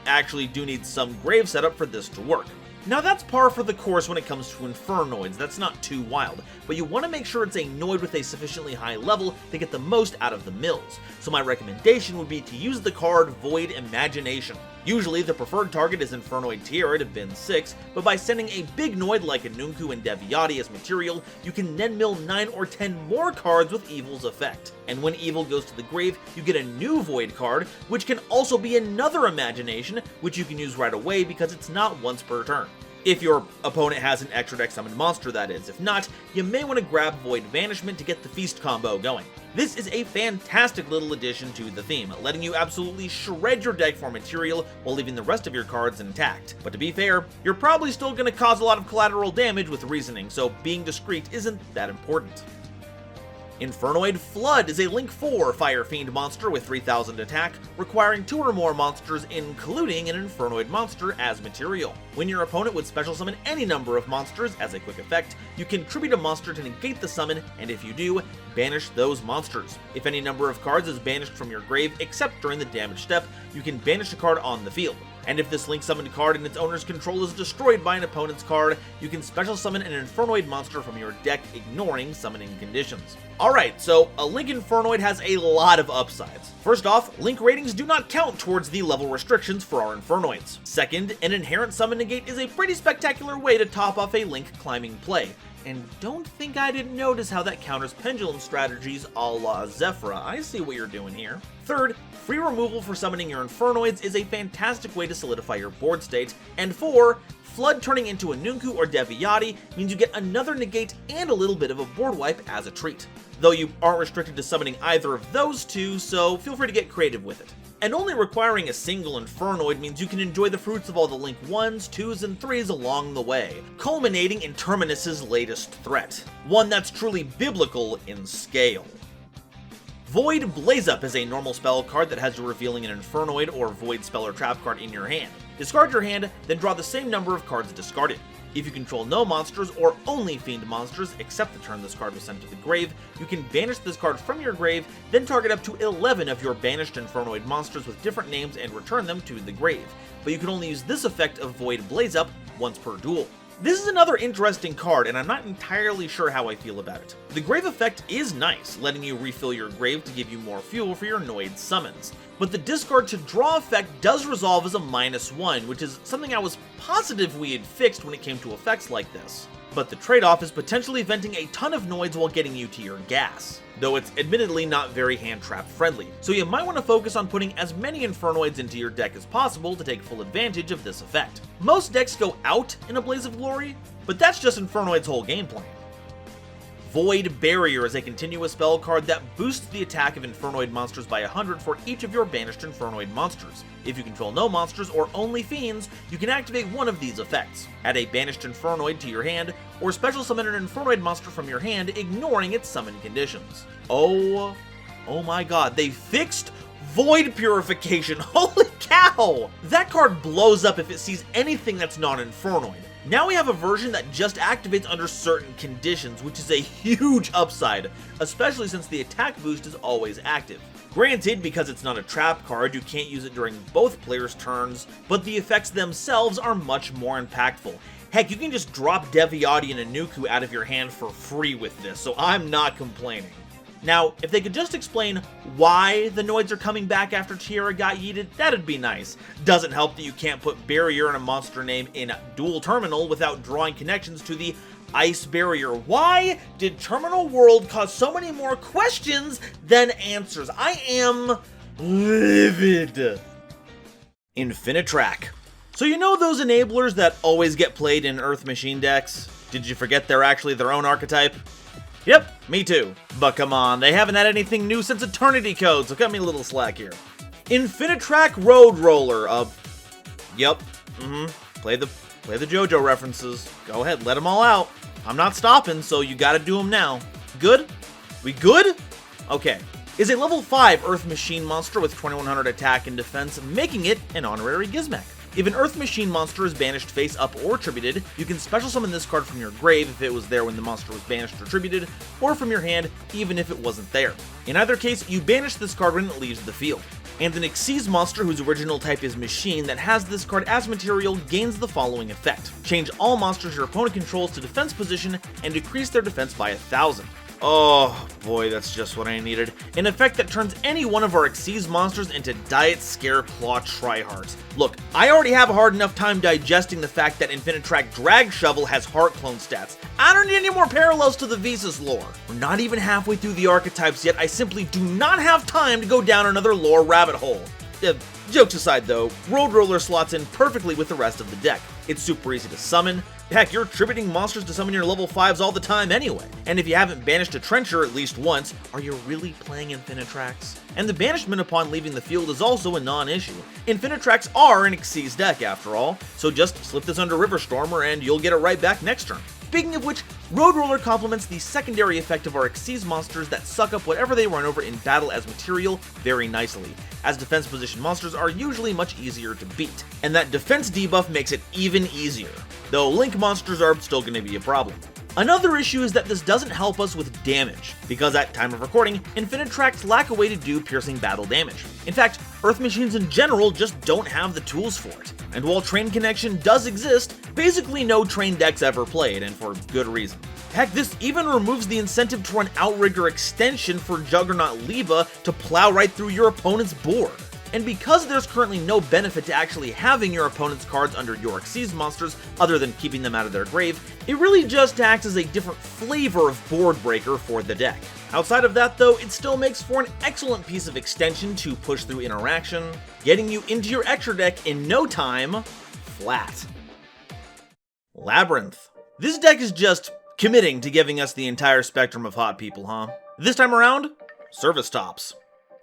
actually do need some grave setup for this to work. Now that's par for the course when it comes to Infernoids, that's not too wild, but you want to make sure it's a Noid with a sufficiently high level to get the most out of the mills, so my recommendation would be to use the card Void Imagination. Usually the preferred target is Infernoid Tiara to bin 6, but by sending a big Noid like a Nunku and Deviati as material, you can then mill 9 or 10 more cards with Evil's effect. And when Evil goes to the grave, you get a new Void card, which can also be another Imagination, which you can use right away because it's not once per turn. If your opponent has an extra deck summoned monster, that is. If not, you may want to grab Void Vanishment to get the Feast combo going. This is a fantastic little addition to the theme, letting you absolutely shred your deck for material while leaving the rest of your cards intact. But to be fair, you're probably still going to cause a lot of collateral damage with reasoning, so being discreet isn't that important. Infernoid Flood is a Link 4 Fire Fiend monster with 3000 attack, requiring 2 or more monsters, including an Infernoid monster, as material. When your opponent would special summon any number of monsters as a quick effect, you can tribute a monster to negate the summon, and if you do, banish those monsters. If any number of cards is banished from your grave except during the damage step, you can banish a card on the field. And if this Link summoned card and its owner's control is destroyed by an opponent's card, you can special summon an Infernoid monster from your deck, ignoring summoning conditions. Alright, so a Link Infernoid has a lot of upsides. First off, Link ratings do not count towards the level restrictions for our Infernoids. Second, an inherent summon negate is a pretty spectacular way to top off a Link climbing play. And don't think I didn't notice how that counters pendulum strategies a la Zephyra. I see what you're doing here. Third, free removal for summoning your Infernoids is a fantastic way to solidify your board state. And 4, Flood turning into a Nunku or Deviati means you get another negate and a little bit of a board wipe as a treat. Though you aren't restricted to summoning either of those two, so feel free to get creative with it. And only requiring a single Infernoid means you can enjoy the fruits of all the Link 1s, 2s, and 3s along the way, culminating in Terminus's latest threat, one that's truly biblical in scale. Void Blaze Up is a normal spell card that has you revealing an Infernoid or Void Spell or Trap card in your hand. Discard your hand, then draw the same number of cards discarded. If you control no monsters or only Fiend monsters, except the turn this card was sent to the grave, you can banish this card from your grave, then target up to 11 of your banished Infernoid monsters with different names and return them to the grave. But you can only use this effect of Void Blaze Up once per duel. This is another interesting card, and I'm not entirely sure how I feel about it. The grave effect is nice, letting you refill your grave to give you more fuel for your Noid summons. But the discard to draw effect does resolve as a -1, which is something I was positive we had fixed when it came to effects like this. but the trade-off is potentially venting a ton of noids while getting you to your gas, though it's admittedly not very hand-trap friendly, so you might want to focus on putting as many Infernoids into your deck as possible to take full advantage of this effect. Most decks go out in a Blaze of Glory, but that's just Infernoid's whole game plan. Void Barrier is a continuous spell card that boosts the attack of Infernoid monsters by 100 for each of your banished Infernoid monsters. If you control no monsters or only fiends, you can activate one of these effects. Add a banished Infernoid to your hand, or special summon an Infernoid monster from your hand, ignoring its summon conditions. Oh my god, they fixed Void Purification, holy cow! That card blows up if it sees anything that's not Infernoid. Now we have a version that just activates under certain conditions, which is a huge upside, especially since the attack boost is always active. Granted, because it's not a trap card, you can't use it during both players' turns, but the effects themselves are much more impactful. Heck, you can just drop Deviati and Anuku out of your hand for free with this, so I'm not complaining. Now, if they could just explain why the Noids are coming back after Tierra got yeeted, that'd be nice. Doesn't help that you can't put Barrier and a monster name in Dual Terminal without drawing connections to the Ice Barrier. Why did Terminal World cause so many more questions than answers? I am livid. Infinitrack. So you know those enablers that always get played in Earth Machine decks? Did you forget they're actually their own archetype? Yep, me too. But come on, they haven't had anything new since Eternity Code, so cut me a little slack here. Infinitrack Road Roller, yep, play the JoJo references. Go ahead, let them all out. I'm not stopping, so you gotta do them now. Good? We good? Okay. Is a level 5 Earth Machine monster with 2100 attack and defense, making it an honorary Gizmek. If an Earth Machine monster is banished face up or tributed, you can special summon this card from your grave if it was there when the monster was banished or tributed, or from your hand even if it wasn't there. In either case, you banish this card when it leaves the field. And an Xyz monster whose original type is Machine that has this card as material gains the following effect. Change all monsters your opponent controls to defense position and decrease their defense by 1000. Oh boy, that's just what I needed. An effect that turns any one of our Xyz monsters into Diet Scare Claw tryhards. Look, I already have a hard enough time digesting the fact that Infinitrack Drag Shovel has heart clone stats. I don't need any more parallels to the Visas lore. We're not even halfway through the archetypes yet. I simply do not have time to go down another lore rabbit hole. Jokes aside though, Road Roller slots in perfectly with the rest of the deck. It's super easy to summon. Heck, you're tributing monsters to summon your level 5s all the time anyway. And if you haven't banished a Trencher at least once, are you really playing Infinitracks? And the banishment upon leaving the field is also a non-issue. Infinitracks are an Xyz deck after all, so just slip this under Riverstormer and you'll get it right back next turn. Speaking of which, Road Roller complements the secondary effect of our Xyz monsters that suck up whatever they run over in battle as material very nicely, as defense position monsters are usually much easier to beat. And that defense debuff makes it even easier, though Link monsters are still going to be a problem. Another issue is that this doesn't help us with damage, because at time of recording, Infinitracks lack a way to do piercing battle damage. In fact, Earth Machines in general just don't have the tools for it. And while Train Connection does exist, basically no Train decks ever played, and for good reason. Heck, this even removes the incentive to run Outrigger Extension for Juggernaut Liba to plow right through your opponent's board. And because there's currently no benefit to actually having your opponent's cards under your Xyz monsters other than keeping them out of their grave, it really just acts as a different flavor of board breaker for the deck. Outside of that though, it still makes for an excellent piece of extension to push through interaction, getting you into your extra deck in no time, flat. Labrynth. This deck is just committing to giving us the entire spectrum of hot people, huh? This time around, service tops.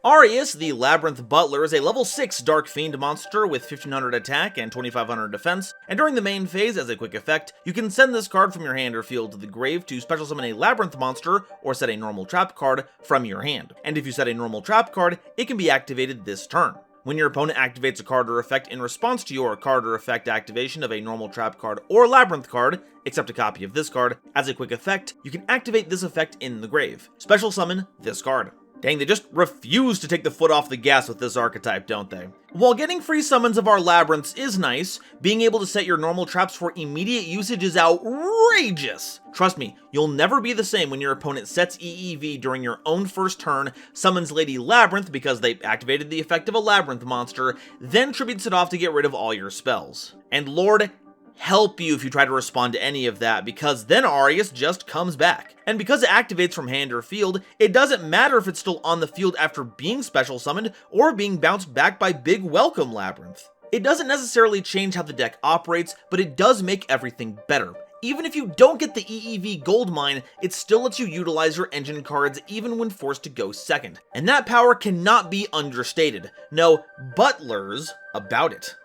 Arius, the Labrynth Butler, is a level 6 Dark Fiend monster with 1500 attack and 2500 defense, and during the main phase, as a quick effect, you can send this card from your hand or field to the grave to special summon a Labrynth monster or set a normal trap card from your hand. And if you set a normal trap card, it can be activated this turn. When your opponent activates a card or effect in response to your card or effect activation of a normal trap card or Labrynth card, except a copy of this card, as a quick effect, you can activate this effect in the grave. Special summon this card. Dang, they just refuse to take the foot off the gas with this archetype, don't they? While getting free summons of our Labrynths is nice, being able to set your normal traps for immediate usage is outrageous! Trust me, you'll never be the same when your opponent sets EEV during your own first turn, summons Lady Labrynth because they activated the effect of a Labrynth monster, then tributes it off to get rid of all your spells. And Lord help you if you try to respond to any of that, because then Arius just comes back. And because it activates from hand or field, it doesn't matter if it's still on the field after being special summoned or being bounced back by Big Welcome Labrynth. It doesn't necessarily change how the deck operates, but it does make everything better. Even if you don't get the EEV Gold Mine, it still lets you utilize your engine cards even when forced to go second. And that power cannot be understated. No butlers about it.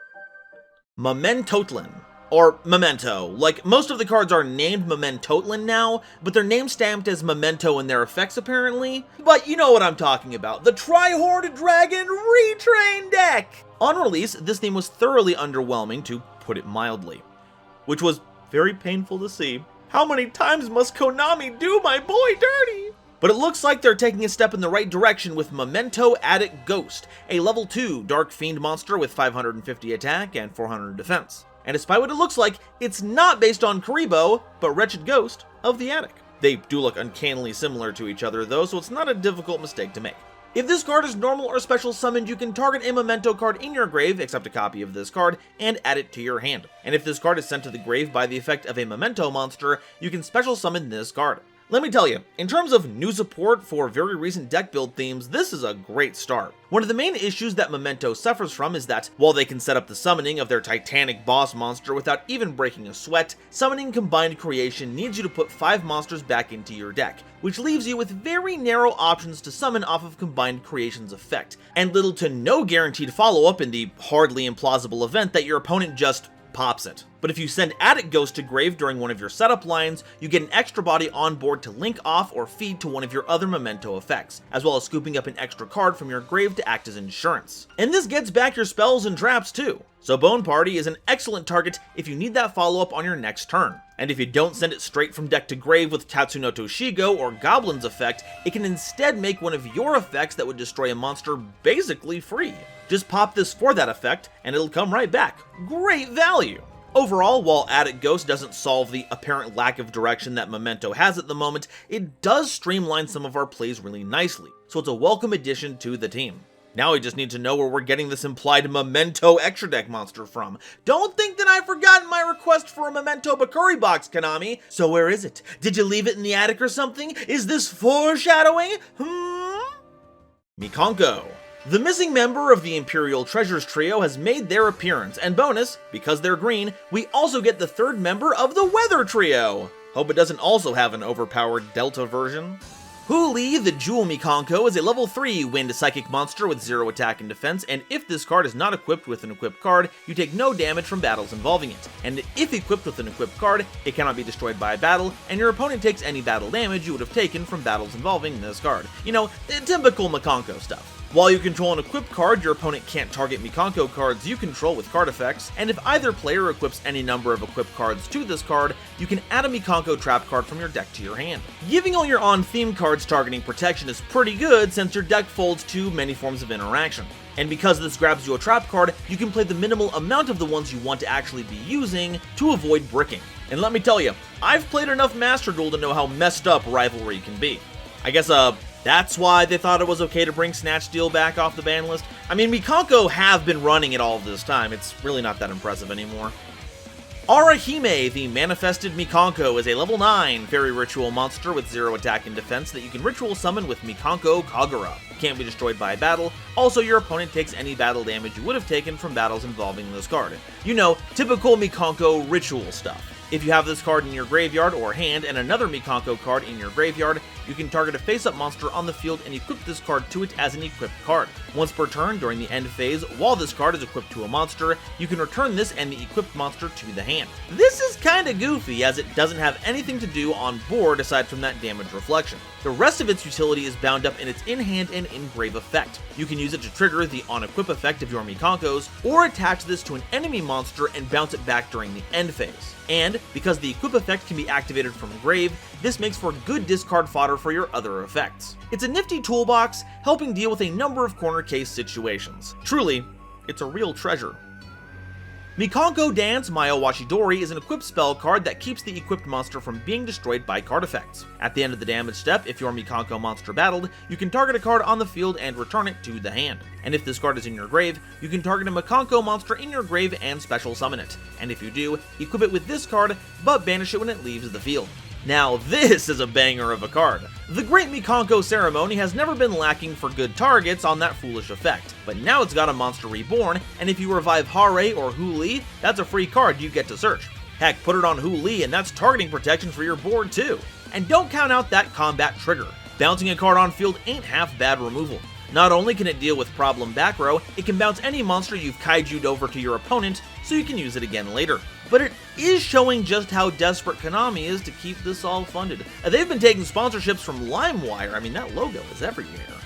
Mementotlan. Or Memento. Like, most of the cards are named Mementotlan now, but they're name stamped as Memento in their effects apparently. But you know what I'm talking about. The Tri-Horned Dragon Retrain deck! On release, this theme was thoroughly underwhelming, to put it mildly. Which was very painful to see. How many times must Konami do my boy dirty? But it looks like they're taking a step in the right direction with Mementotlan Ghost, a level 2 Dark Fiend monster with 550 attack and 400 defense. And despite what it looks like, it's not based on Kuriboh, but Wretched Ghost of the Attic. They do look uncannily similar to each other though, so it's not a difficult mistake to make. If this card is normal or special summoned, you can target a Memento card in your grave, except a copy of this card, and add it to your hand. And if this card is sent to the grave by the effect of a Memento monster, you can special summon this card. Let me tell you, in terms of new support for very recent deck build themes, this is a great start. One of the main issues that Memento suffers from is that, while they can set up the summoning of their Titanic boss monster without even breaking a sweat, summoning Combined Creation needs you to put 5 monsters back into your deck, which leaves you with very narrow options to summon off of Combined Creation's effect, and little to no guaranteed follow-up in the hardly implausible event that your opponent just pops it. But if you send Attic Ghost to grave during one of your setup lines, you get an extra body on board to link off or feed to one of your other Memento effects, as well as scooping up an extra card from your grave to act as insurance. And this gets back your spells and traps too. So Bone Party is an excellent target if you need that follow-up on your next turn. And if you don't send it straight from deck to grave with Tatsunoto Shigo or Goblin's effect, it can instead make one of your effects that would destroy a monster basically free. Just pop this for that effect, and it'll come right back. Great value! Overall, while Attic Ghost doesn't solve the apparent lack of direction that Memento has at the moment, it does streamline some of our plays really nicely, so it's a welcome addition to the team. Now we just need to know where we're getting this implied Memento extra deck monster from. Don't think that I've forgotten my request for a Memento Bakuri box, Konami. So where is it? Did you leave it in the attic or something? Is this foreshadowing? Mikanko. The missing member of the Imperial Treasures trio has made their appearance, and bonus, because they're green, we also get the third member of the Weather trio! Hope it doesn't also have an overpowered Delta version. Purrely, the Jewel Mikanko, is a level 3 wind psychic monster with 0 attack and defense, and if this card is not equipped with an equipped card, you take no damage from battles involving it. And if equipped with an equipped card, it cannot be destroyed by a battle, and your opponent takes any battle damage you would have taken from battles involving this card. You know, typical Mikanko stuff. While you control an equipped card, your opponent can't target Mikanko cards you control with card effects, and if either player equips any number of equipped cards to this card, you can add a Mikanko trap card from your deck to your hand. Giving all your on-theme cards targeting protection is pretty good since your deck folds to many forms of interaction. And because this grabs you a trap card, you can play the minimal amount of the ones you want to actually be using to avoid bricking. And let me tell you, I've played enough Master Duel to know how messed up Rivalry can be. I guess, that's why they thought it was okay to bring Snatch Steal back off the ban list. I mean, Mikanko have been running it all this time. It's really not that impressive anymore. Arahime, the Manifested Mikanko, is a level 9 Fairy Ritual monster with 0 attack and defense that you can ritual summon with Mikanko Kagura. Can't be destroyed by a battle. Also, your opponent takes any battle damage you would have taken from battles involving this card. You know, typical Mikanko ritual stuff. If you have this card in your graveyard or hand and another Mikanko card in your graveyard, you can target a face-up monster on the field and equip this card to it as an equipped card. Once per turn during the end phase, while this card is equipped to a monster, you can return this and the equipped monster to the hand. This is kinda goofy as it doesn't have anything to do on board aside from that damage reflection. The rest of its utility is bound up in its in-hand and in-grave effect. You can use it to trigger the on-equip effect of your Mikankos, or attach this to an enemy monster and bounce it back during the end phase. And, because the equip effect can be activated from grave, this makes for good discard fodder for your other effects. It's a nifty toolbox, helping deal with a number of corner case situations. Truly, it's a real treasure. Mikanko Dance Mayowashidori is an equipped spell card that keeps the equipped monster from being destroyed by card effects. At the end of the damage step, if your Mikanko monster battled, you can target a card on the field and return it to the hand. And if this card is in your grave, you can target a Mikanko monster in your grave and special summon it. And if you do, equip it with this card, but banish it when it leaves the field. Now this is a banger of a card. The Great Mikanko Ceremony has never been lacking for good targets on that foolish effect, but now it's got a monster reborn, and if you revive Hare or Huli, that's a free card you get to search. Heck, put it on Huli and that's targeting protection for your board too. And don't count out that combat trigger. Bouncing a card on field ain't half bad removal. Not only can it deal with problem back row, it can bounce any monster you've kaiju'd over to your opponent, so you can use it again later. But it is showing just how desperate Konami is to keep this all funded. They've been taking sponsorships from LimeWire. I mean, that logo is everywhere.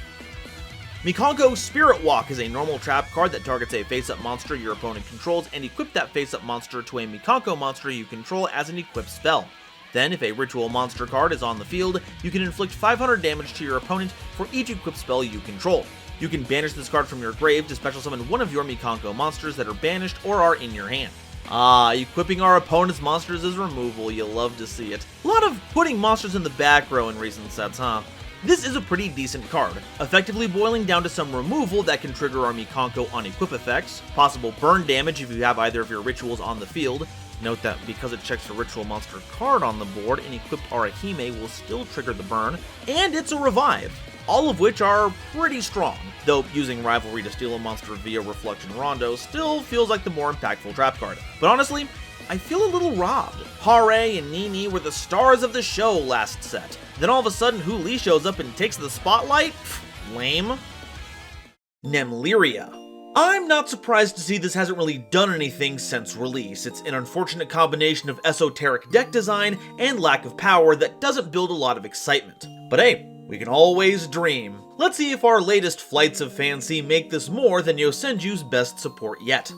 Mikanko Spirit Walk is a normal trap card that targets a face-up monster your opponent controls and equip that face-up monster to a Mikanko monster you control as an equipped spell. Then, if a ritual monster card is on the field, you can inflict 500 damage to your opponent for each equipped spell you control. You can banish this card from your grave to special summon one of your Mikanko monsters that are banished or are in your hand. Equipping our opponent's monsters as removal, you'll love to see it. A lot of putting monsters in the back row in recent sets, huh? This is a pretty decent card, effectively boiling down to some removal that can trigger our Mikanko on-equip effects, possible burn damage if you have either of your rituals on the field. Note that because it checks a ritual monster card on the board, an equipped Arahime will still trigger the burn, and it's a revive, all of which are pretty strong, though using Rivalry to steal a monster via Reflection Rondo still feels like the more impactful trap card. But honestly, I feel a little robbed. Hare and Nini were the stars of the show last set. Then all of a sudden Huli shows up and takes the spotlight? Pfft, lame. Nemleria. I'm not surprised to see this hasn't really done anything since release. It's an unfortunate combination of esoteric deck design and lack of power that doesn't build a lot of excitement. But hey, we can always dream. Let's see if our latest flights of fancy make this more than Yosenju's best support yet.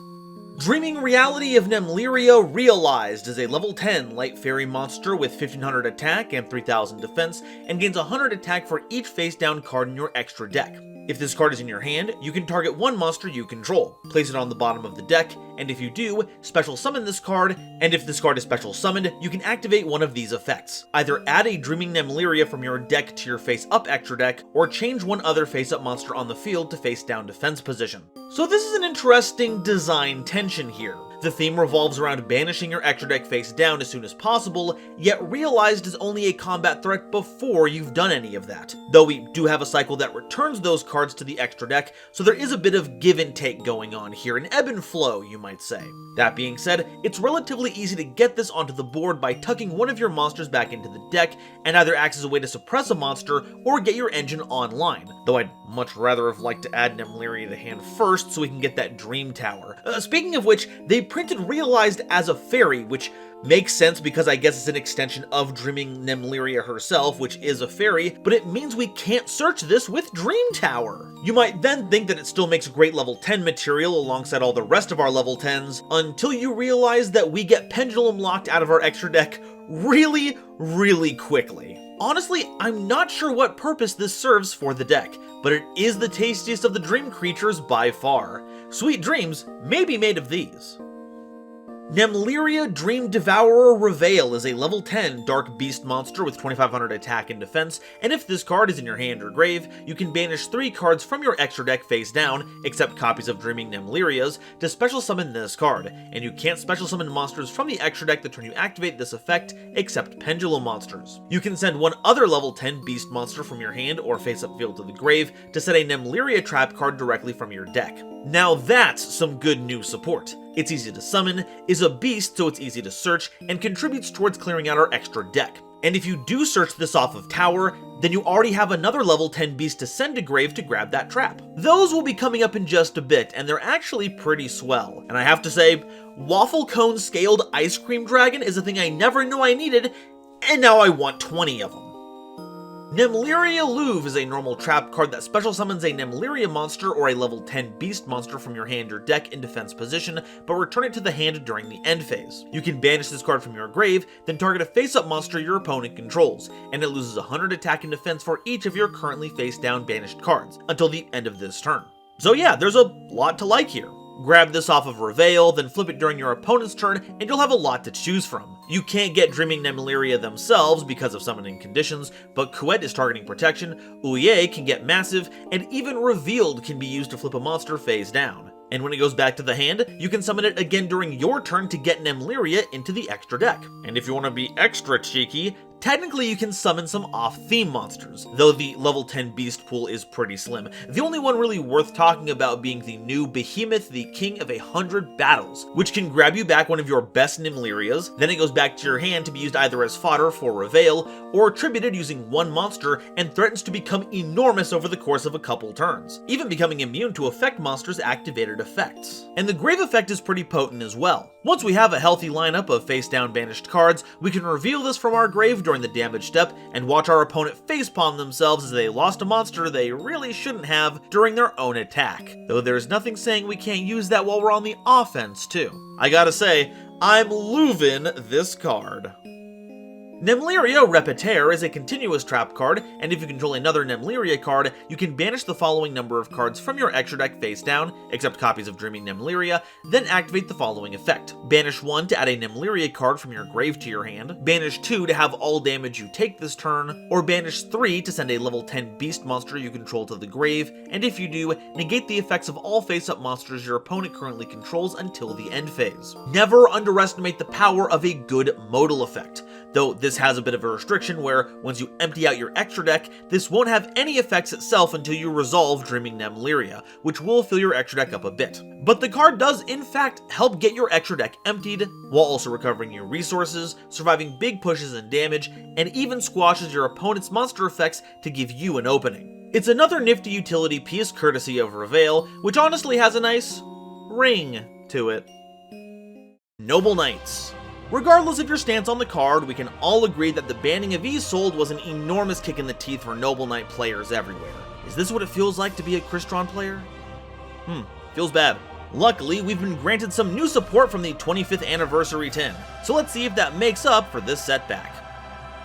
Dreaming Reality of Nemleria Realized is a level 10 light fairy monster with 1500 attack and 3000 defense, and gains 100 attack for each face down card in your extra deck. If this card is in your hand, you can target one monster you control, place it on the bottom of the deck, and if you do, special summon this card, and if this card is special summoned, you can activate one of these effects. Either add a Dreaming Nemleria from your deck to your face-up extra deck, or change one other face-up monster on the field to face-down defense position. So this is an interesting design tension here. The theme revolves around banishing your extra deck face down as soon as possible, yet Realized is only a combat threat before you've done any of that. Though we do have a cycle that returns those cards to the extra deck, so there is a bit of give and take going on here, an ebb and flow, you might say. That being said, it's relatively easy to get this onto the board by tucking one of your monsters back into the deck, and either acts as a way to suppress a monster or get your engine online. Though I'd much rather have liked to add Nemleria to the hand first so we can get that Dream Tower. Speaking of which, they printed Realized as a fairy, which makes sense because I guess it's an extension of Dreaming Nemleria herself, which is a fairy, but it means we can't search this with Dream Tower. You might then think that it still makes great level 10 material alongside all the rest of our level 10s, until you realize that we get Pendulum locked out of our extra deck really, really quickly. Honestly, I'm not sure what purpose this serves for the deck, but it is the tastiest of the dream creatures by far. Sweet dreams may be made of these. Nemleria Dream Devourer Reveal is a level 10 Dark Beast monster with 2500 attack and defense, and if this card is in your hand or grave, you can banish 3 cards from your extra deck face down, except copies of Dreaming Nemlerias, to special summon this card, and you can't special summon monsters from the extra deck the turn you activate this effect, except Pendulum monsters. You can send one other level 10 Beast monster from your hand or face-up field to the grave to set a Nemleria trap card directly from your deck. Now that's some good new support. It's easy to summon, is a beast so it's easy to search, and contributes towards clearing out our extra deck. And if you do search this off of Tower, then you already have another level 10 beast to send to grave to grab that trap. Those will be coming up in just a bit, and they're actually pretty swell. And I have to say, Waffle Cone Scaled Ice Cream Dragon is a thing I never knew I needed, and now I want 20 of them. Nemleria Louvre is a normal trap card that special summons a Nemleria monster or a level 10 beast monster from your hand or deck in defense position, but return it to the hand during the end phase. You can banish this card from your grave, then target a face-up monster your opponent controls, and it loses 100 attack and defense for each of your currently face-down banished cards, until the end of this turn. So yeah, there's a lot to like here. Grab this off of Reveal, then flip it during your opponent's turn, and you'll have a lot to choose from. You can't get Dreaming Nemleria themselves because of summoning conditions, but Kuet is targeting protection, Uye can get massive, and even Revealed can be used to flip a monster face down. And when it goes back to the hand, you can summon it again during your turn to get Nemleria into the extra deck. And if you want to be extra cheeky, technically you can summon some off-theme monsters, though the level 10 beast pool is pretty slim. The only one really worth talking about being the new Behemoth, the King of 100 Battles, which can grab you back one of your best Nemlerias, then it goes back to your hand to be used either as fodder for Reveal, or attributed using one monster, and threatens to become enormous over the course of a couple turns, even becoming immune to effect monsters' activated effects. And the Grave effect is pretty potent as well. Once we have a healthy lineup of face-down banished cards, we can reveal this from our grave during the damage step and watch our opponent facepalm themselves as they lost a monster they really shouldn't have during their own attack. Though there's nothing saying we can't use that while we're on the offense too. I gotta say, I'm loving this card. Nemleria Repetare is a continuous trap card, and if you control another Nemleria card, you can banish the following number of cards from your extra deck face down, except copies of Dreaming Nemleria, then activate the following effect. Banish 1 to add a Nemleria card from your grave to your hand, banish 2 to have all damage you take this turn, or banish 3 to send a level 10 beast monster you control to the grave, and if you do, negate the effects of all face-up monsters your opponent currently controls until the end phase. Never underestimate the power of a good modal effect, though this has a bit of a restriction where, once you empty out your extra deck, this won't have any effects itself until you resolve Dreaming Nemleria, which will fill your extra deck up a bit. But the card does in fact help get your extra deck emptied, while also recovering your resources, surviving big pushes and damage, and even squashes your opponent's monster effects to give you an opening. It's another nifty utility piece courtesy of Reveal, which honestly has a nice ring to it. Noble Knights. Regardless of your stance on the card, we can all agree that the banning of Isolde was an enormous kick in the teeth for Noble Knight players everywhere. Is this what it feels like to be a Crystron player? Feels bad. Luckily, we've been granted some new support from the 25th Anniversary tin, so let's see if that makes up for this setback.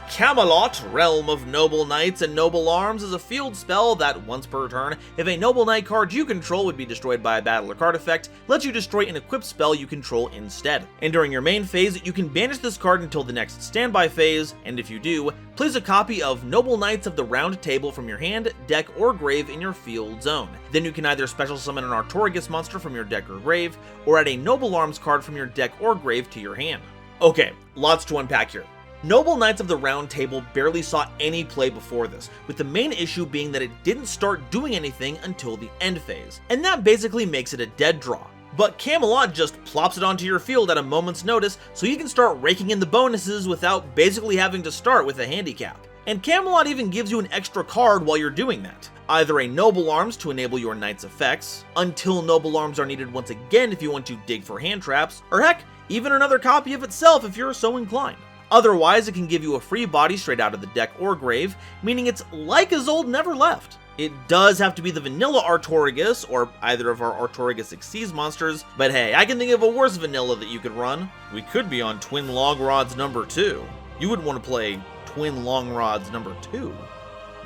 Camelot, Realm of Noble Knights and Noble Arms is a field spell that, once per turn, if a Noble Knight card you control would be destroyed by a battle or card effect, lets you destroy an equipped spell you control instead. And during your main phase, you can banish this card until the next standby phase, and if you do, place a copy of Noble Knights of the Round Table from your hand, deck, or grave in your field zone. Then you can either special summon an Artorigus monster from your deck or grave, or add a Noble Arms card from your deck or grave to your hand. Okay, lots to unpack here. Noble Knights of the Round Table barely saw any play before this, with the main issue being that it didn't start doing anything until the end phase, and that basically makes it a dead draw. But Camelot just plops it onto your field at a moment's notice, so you can start raking in the bonuses without basically having to start with a handicap. And Camelot even gives you an extra card while you're doing that. Either a Noble Arms to enable your Knight's effects, until Noble Arms are needed once again if you want to dig for hand traps, or heck, even another copy of itself if you're so inclined. Otherwise, it can give you a free body straight out of the deck or grave, meaning it's like Isolde never left. It does have to be the vanilla Artorigus, or either of our Artorigus Xyz monsters, but hey, I can think of a worse vanilla that you could run. We could be on Twin Longrods number 2. You wouldn't want to play Twin Longrods number 2,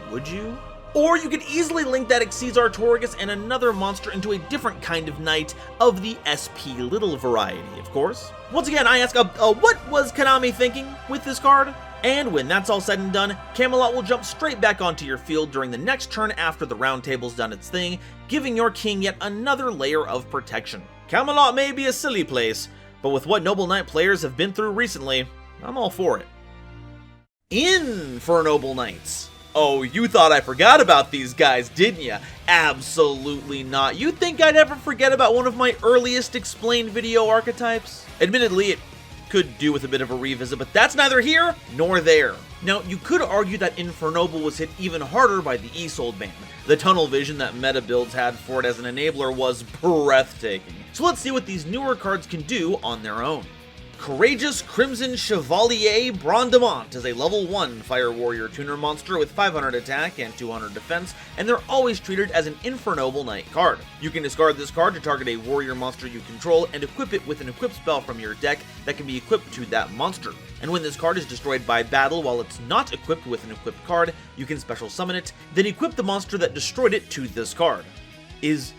would you? Or you could easily link that Xyz Artorigus and another monster into a different kind of knight of the SP Little variety, of course. Once again, I ask, what was Konami thinking with this card? And when that's all said and done, Camelot will jump straight back onto your field during the next turn after the round table's done its thing, giving your king yet another layer of protection. Camelot may be a silly place, but with what Noble Knight players have been through recently, I'm all for it. Infernoble Knights. Oh, you thought I forgot about these guys, didn't ya? Absolutely not. You'd think I'd ever forget about one of my earliest explained video archetypes? Admittedly, it could do with a bit of a revisit, but that's neither here nor there. Now, you could argue that Infernoble was hit even harder by the Isolde ban. The tunnel vision that meta builds had for it as an enabler was breathtaking. So let's see what these newer cards can do on their own. Courageous Crimson Chevalier Brondamont is a level 1 Fire Warrior tuner monster with 500 attack and 200 defense, and they're always treated as an Infernoble Knight card. You can discard this card to target a warrior monster you control and equip it with an equipped spell from your deck that can be equipped to that monster. And when this card is destroyed by battle while it's not equipped with an equipped card, you can special summon it, then equip the monster that destroyed it to this card. Is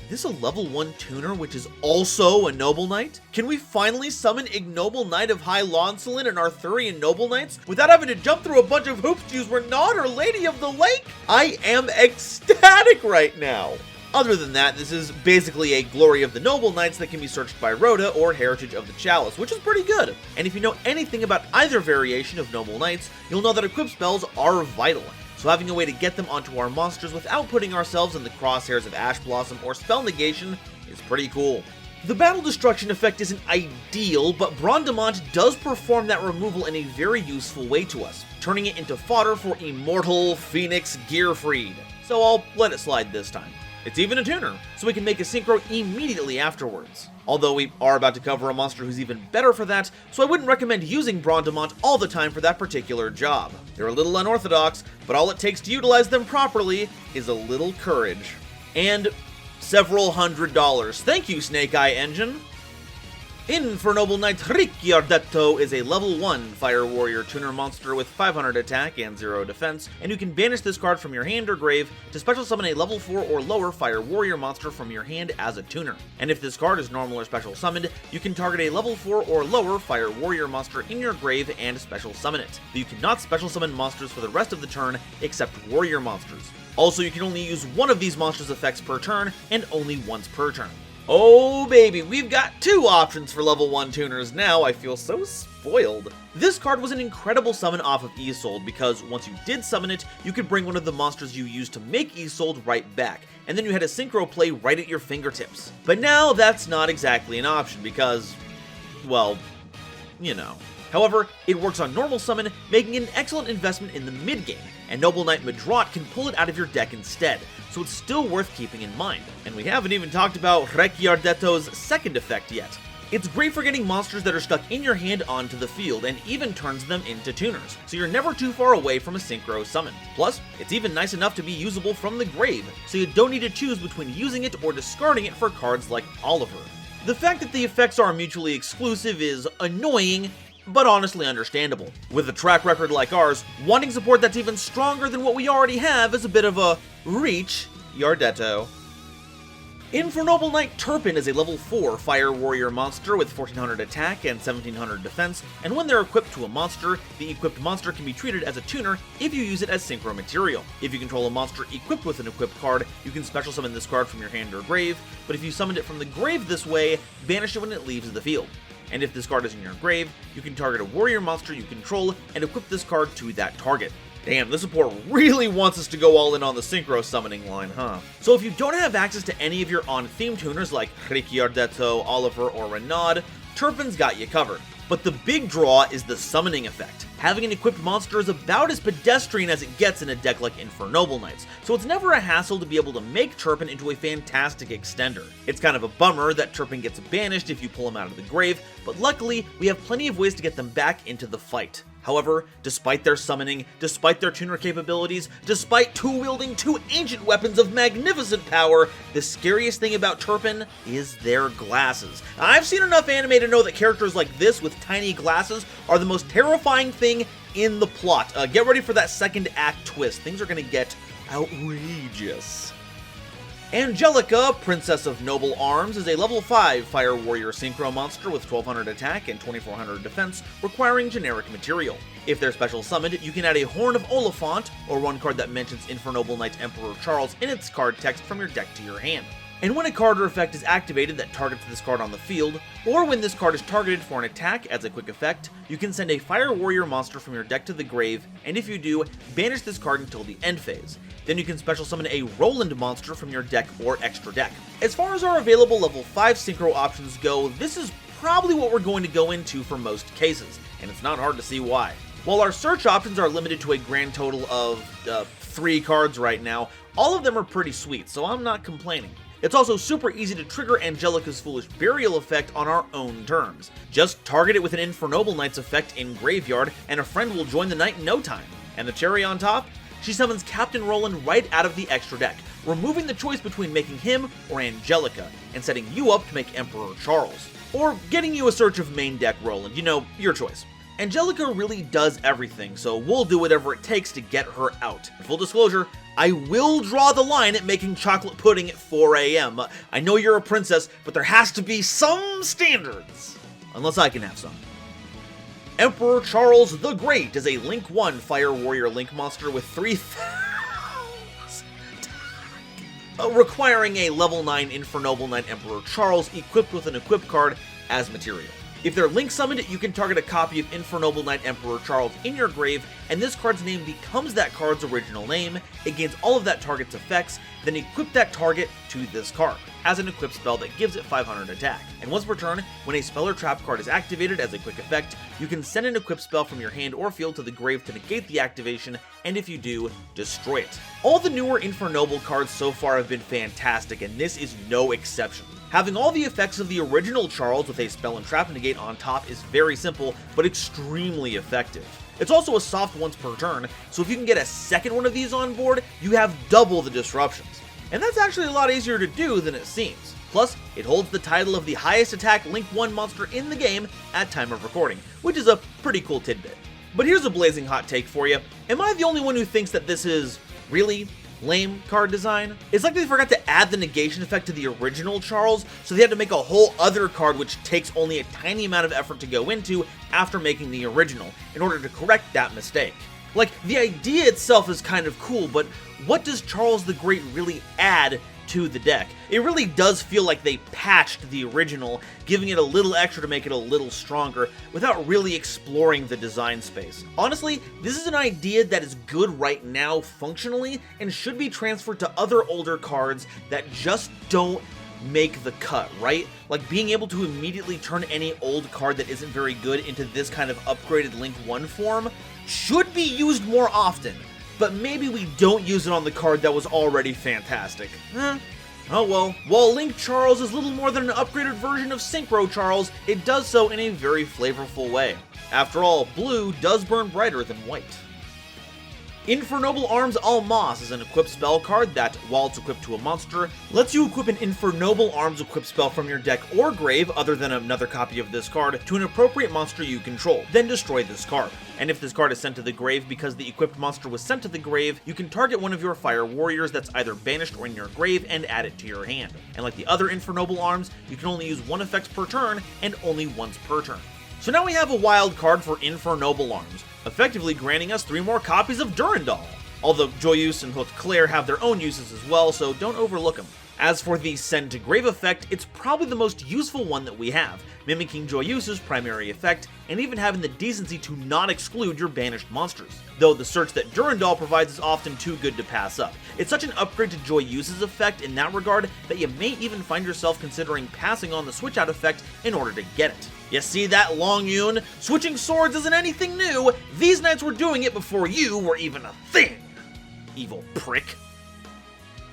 this a level 1 tuner which is also a Noble Knight? Can we finally summon Ignoble Knight of High Lonsolin and Arthurian Noble Knights without having to jump through a bunch of hoops to use Renaud or Lady of the Lake? I am ecstatic right now! Other than that, this is basically a Glory of the Noble Knights that can be searched by Rhoda or Heritage of the Chalice, which is pretty good. And if you know anything about either variation of Noble Knights, you'll know that equip spells are vital. So having a way to get them onto our monsters without putting ourselves in the crosshairs of Ash Blossom or Spell Negation is pretty cool. The Battle Destruction effect isn't ideal, but Brondamont does perform that removal in a very useful way to us, turning it into fodder for Immortal Phoenix Gearfried. So I'll let it slide this time. It's even a tuner, so we can make a synchro immediately afterwards. Although we are about to cover a monster who's even better for that, so I wouldn't recommend using Brondamont all the time for that particular job. They're a little unorthodox, but all it takes to utilize them properly is a little courage. And several $100s. Thank you, Snake Eye Engine! Infernoble Knights Ricciardetto is a level 1 Fire Warrior tuner monster with 500 attack and 0 defense, and you can banish this card from your hand or grave to special summon a level 4 or lower Fire Warrior monster from your hand as a tuner. And if this card is normal or special summoned, you can target a level 4 or lower Fire Warrior monster in your grave and special summon it. But you cannot special summon monsters for the rest of the turn except Warrior monsters. Also, you can only use one of these monsters' effects per turn, and only once per turn. Oh baby, we've got 2 options for level 1 tuners now. I feel so spoiled. This card was an incredible summon off of Isolde because once you did summon it, you could bring one of the monsters you used to make Isolde right back, and then you had a synchro play right at your fingertips. But now that's not exactly an option because, well, you know. However, it works on normal summon, making it an excellent investment in the mid-game, and Noble Knight Madrot can pull it out of your deck instead, so it's still worth keeping in mind. And we haven't even talked about Ricciardetto's second effect yet. It's great for getting monsters that are stuck in your hand onto the field, and even turns them into tuners, so you're never too far away from a synchro summon. Plus, it's even nice enough to be usable from the grave, so you don't need to choose between using it or discarding it for cards like Oliver. The fact that the effects are mutually exclusive is annoying, but honestly understandable. With a track record like ours, wanting support that's even stronger than what we already have is a bit of a reach, Yardetto. Infernoble Knight Turpin is a level 4 Fire Warrior monster with 1400 attack and 1700 defense, and when they're equipped to a monster, the equipped monster can be treated as a tuner if you use it as synchro material. If you control a monster equipped with an equipped card, you can special summon this card from your hand or grave, but if you summoned it from the grave this way, banish it when it leaves the field. And if this card is in your grave, you can target a warrior monster you control and equip this card to that target. Damn, this support really wants us to go all in on the synchro summoning line, huh? So if you don't have access to any of your on-theme tuners like Ricciardetto, Oliver, or Renaud, Turpin's got you covered. But the big draw is the summoning effect. Having an equipped monster is about as pedestrian as it gets in a deck like Infernoble Knights, so it's never a hassle to be able to make Turpin into a fantastic extender. It's kind of a bummer that Turpin gets banished if you pull him out of the grave, but luckily we have plenty of ways to get them back into the fight. However, despite their summoning, despite their tuner capabilities, despite wielding 2 ancient weapons of magnificent power, the scariest thing about Turpin is their glasses. I've seen enough anime to know that characters like this with tiny glasses are the most terrifying thing in the plot. Get ready for that second act twist. Things are gonna get outrageous. Angelica, Princess of Noble Arms, is a level 5 Fire Warrior Synchro monster with 1200 attack and 2400 defense, requiring generic material. If they're special summoned, you can add a Horn of Oliphant, or one card that mentions Infernoble Knight Emperor Charles in its card text from your deck to your hand. And when a card or effect is activated that targets this card on the field, or when this card is targeted for an attack as a quick effect, you can send a Fire Warrior monster from your deck to the grave, and if you do, banish this card until the end phase. Then you can special summon a Roland monster from your deck or extra deck. As far as our available level 5 synchro options go, this is probably what we're going to go into for most cases, and it's not hard to see why. While our search options are limited to a grand total of 3 cards right now, all of them are pretty sweet, so I'm not complaining. It's also super easy to trigger Angelica's Foolish Burial effect on our own terms. Just target it with an Infernoble Knights effect in Graveyard, and a friend will join the night in no time. And the cherry on top? She summons Captain Roland right out of the extra deck, removing the choice between making him or Angelica, and setting you up to make Emperor Charles. Or getting you a search of main deck Roland, you know, your choice. Angelica really does everything, so we'll do whatever it takes to get her out. Full disclosure, I will draw the line at making chocolate pudding at 4 AM. I know you're a princess, but there has to be some standards. Unless I can have some. Emperor Charles the Great is a Link 1 Fire Warrior Link monster with 3,000 requiring a level 9 Infernoble Knight Emperor Charles equipped with an equip card as material. If they're Link summoned, you can target a copy of Infernoble Knight Emperor Charles in your grave, and this card's name becomes that card's original name. It gains all of that target's effects, then equip that target to this card as an equipped spell that gives it 500 attack. And once per turn, when a spell or trap card is activated as a quick effect, you can send an equipped spell from your hand or field to the grave to negate the activation, and if you do, destroy it. All the newer Infernoble cards so far have been fantastic, and this is no exception. Having all the effects of the original Charles with a spell and trap negate on top is very simple, but extremely effective. It's also a soft once per turn, so if you can get a second one of these on board, you have double the disruptions. And that's actually a lot easier to do than it seems. Plus, it holds the title of the highest attack Link 1 monster in the game at time of recording, which is a pretty cool tidbit. But here's a blazing hot take for you. Am I the only one who thinks that this is really lame card design? It's like they forgot to add the negation effect to the original Charles, so they had to make a whole other card which takes only a tiny amount of effort to go into after making the original, in order to correct that mistake. Like, the idea itself is kind of cool, but what does Charles the Great really add to the deck? It really does feel like they patched the original, giving it a little extra to make it a little stronger, without really exploring the design space. Honestly, this is an idea that is good right now functionally, and should be transferred to other older cards that just don't make the cut, right? Like being able to immediately turn any old card that isn't very good into this kind of upgraded Link 1 form should be used more often. But maybe we don't use it on the card that was already fantastic. Oh well. While Link Charles is little more than an upgraded version of Synchro Charles, it does so in a very flavorful way. After all, blue does burn brighter than white. Infernoble Arms Almas is an equipped spell card that, while it's equipped to a monster, lets you equip an Infernoble Arms equipped spell from your deck or grave, other than another copy of this card, to an appropriate monster you control, then destroy this card. And if this card is sent to the grave because the equipped monster was sent to the grave, you can target one of your fire warriors that's either banished or in your grave and add it to your hand. And like the other Infernoble Arms, you can only use one effect per turn and only once per turn. So now we have a wild card for Infernoble Arms, effectively granting us 3 more copies of Durandal. Although Joyeuse and Hooked Claire have their own uses as well, so don't overlook them. As for the Send to Grave effect, it's probably the most useful one that we have, mimicking Joyeuse's primary effect, and even having the decency to not exclude your banished monsters. Though the search that Durandal provides is often too good to pass up. It's such an upgrade to Joyeuse's effect in that regard that you may even find yourself considering passing on the switch out effect in order to get it. You see that, Long Yun? Switching swords isn't anything new. These knights were doing it before you were even a thing. Evil prick.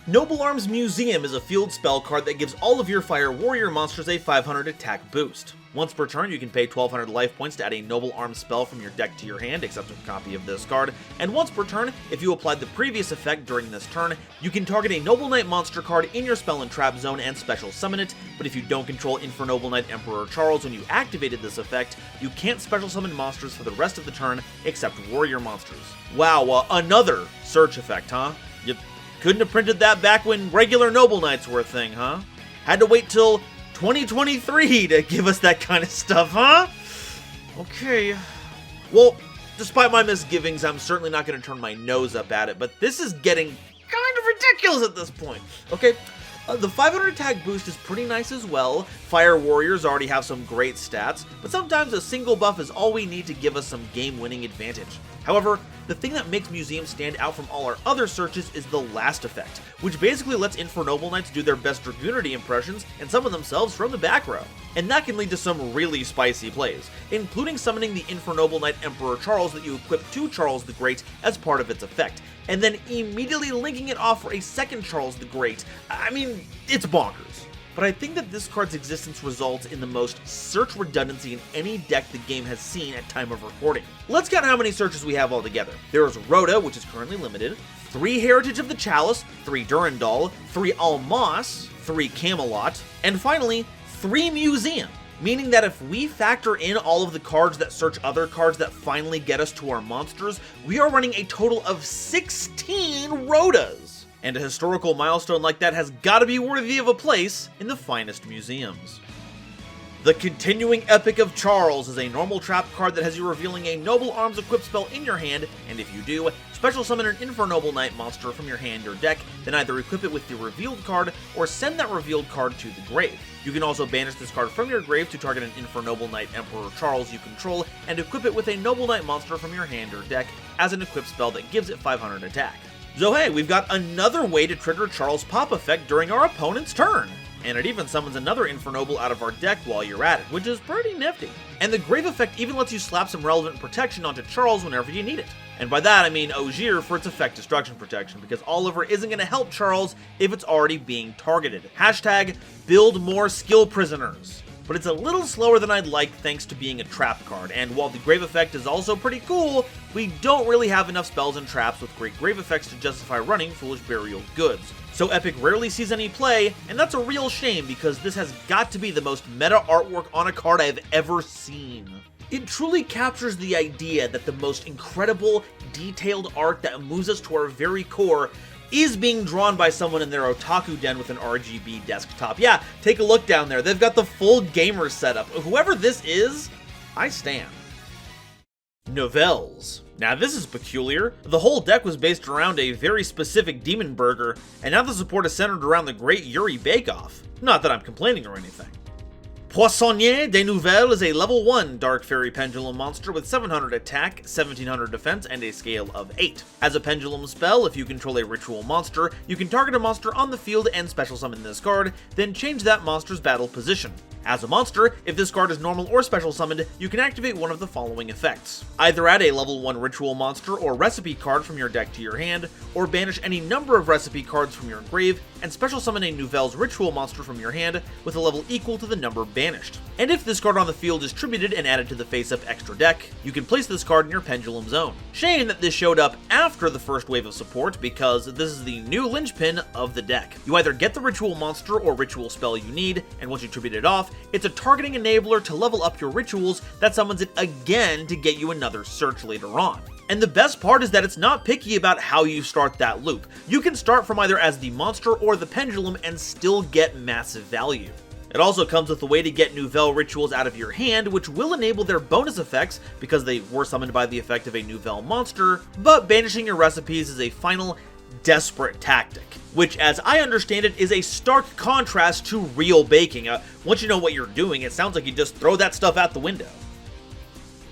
Noble Arms Museum is a field spell card that gives all of your Fire Warrior monsters a 500 attack boost. Once per turn, you can pay 1200 life points to add a Noble Arms spell from your deck to your hand, except a copy of this card, and once per turn, if you applied the previous effect during this turn, you can target a Noble Knight monster card in your spell and trap zone and special summon it, but if you don't control Infernoble Knight Emperor Charles when you activated this effect, you can't special summon monsters for the rest of the turn except warrior monsters. Wow, another search effect, huh? You couldn't have printed that back when regular Noble Knights were a thing, huh? Had to wait till 2023 to give us that kind of stuff, huh? Okay. Well, despite my misgivings, I'm certainly not going to turn my nose up at it, but this is getting kind of ridiculous at this point. Okay, the 500 attack boost is pretty nice as well. Fire Warriors already have some great stats, but sometimes a single buff is all we need to give us some game-winning advantage. However, the thing that makes Museum stand out from all our other searches is the last effect, which basically lets Infernoble Knights do their best Dragoonity impressions and summon themselves from the back row. And that can lead to some really spicy plays, including summoning the Infernoble Knight Emperor Charles that you equip to Charles the Great as part of its effect, and then immediately linking it off for a second Charles the Great. I mean, it's bonkers. But I think that this card's existence results in the most search redundancy in any deck the game has seen at time of recording. Let's count how many searches we have altogether. There is Rhoda, which is currently limited, 3 Heritage of the Chalice, 3 Durandal, 3 Almas, 3 Camelot, and finally, 3 Museum. meaning that if we factor in all of the cards that search other cards that finally get us to our monsters, we are running a total of 16 Rotas! And a historical milestone like that has gotta be worthy of a place in the finest museums. The Continuing Epic of Charles is a normal trap card that has you revealing a Noble Arms equipped spell in your hand, and if you do, special summon an Infernoble Knight monster from your hand or deck, then either equip it with the revealed card, or send that revealed card to the grave. You can also banish this card from your grave to target an Infernoble Knight Emperor Charles you control, and equip it with a Noble Knight monster from your hand or deck as an equipped spell that gives it 500 attack. So hey, we've got another way to trigger Charles' pop effect during our opponent's turn! And it even summons another Infernoble out of our deck while you're at it, which is pretty nifty. And the Grave effect even lets you slap some relevant protection onto Charles whenever you need it. And by that I mean Ogier for its effect destruction protection, because Oliver isn't going to help Charles if it's already being targeted. Hashtag build more skill prisoners. But it's a little slower than I'd like thanks to being a trap card, and while the Grave effect is also pretty cool, we don't really have enough spells and traps with great Grave effects to justify running Foolish Burial Goods. So Epic rarely sees any play, and that's a real shame because this has got to be the most meta artwork on a card I've ever seen. It truly captures the idea that the most incredible, detailed art that moves us to our very core is being drawn by someone in their otaku den with an RGB desktop. Yeah, take a look down there, they've got the full gamer setup. Whoever this is, I stand. Nouvelles. Now this is peculiar. The whole deck was based around a very specific demon burger, and now the support is centered around the great Yuri Bake-Off. Not that I'm complaining or anything. Poissonnier des Nouvelles is a level 1 Dark Fairy Pendulum monster with 700 attack, 1700 defense, and a scale of 8. As a pendulum spell, if you control a ritual monster, you can target a monster on the field and special summon this card, then change that monster's battle position. As a monster, if this card is normal or special summoned, you can activate one of the following effects. Either add a level 1 ritual monster or recipe card from your deck to your hand, or banish any number of recipe cards from your grave, and special summon a Nouvelles ritual monster from your hand with a level equal to the number banished. And if this card on the field is tributed and added to the face-up extra deck, you can place this card in your Pendulum Zone. Shame that this showed up after the first wave of support, because this is the new linchpin of the deck. You either get the ritual monster or ritual spell you need, and once you tribute it off, it's a targeting enabler to level up your rituals that summons it again to get you another search later on. And the best part is that it's not picky about how you start that loop. You can start from either as the monster or the pendulum and still get massive value. It also comes with a way to get Nouvelle rituals out of your hand, which will enable their bonus effects because they were summoned by the effect of a Nouvelle monster, but banishing your recipes is a final, desperate tactic, which, as I understand it, is a stark contrast to real baking. Once you know what you're doing, it sounds like you just throw that stuff out the window.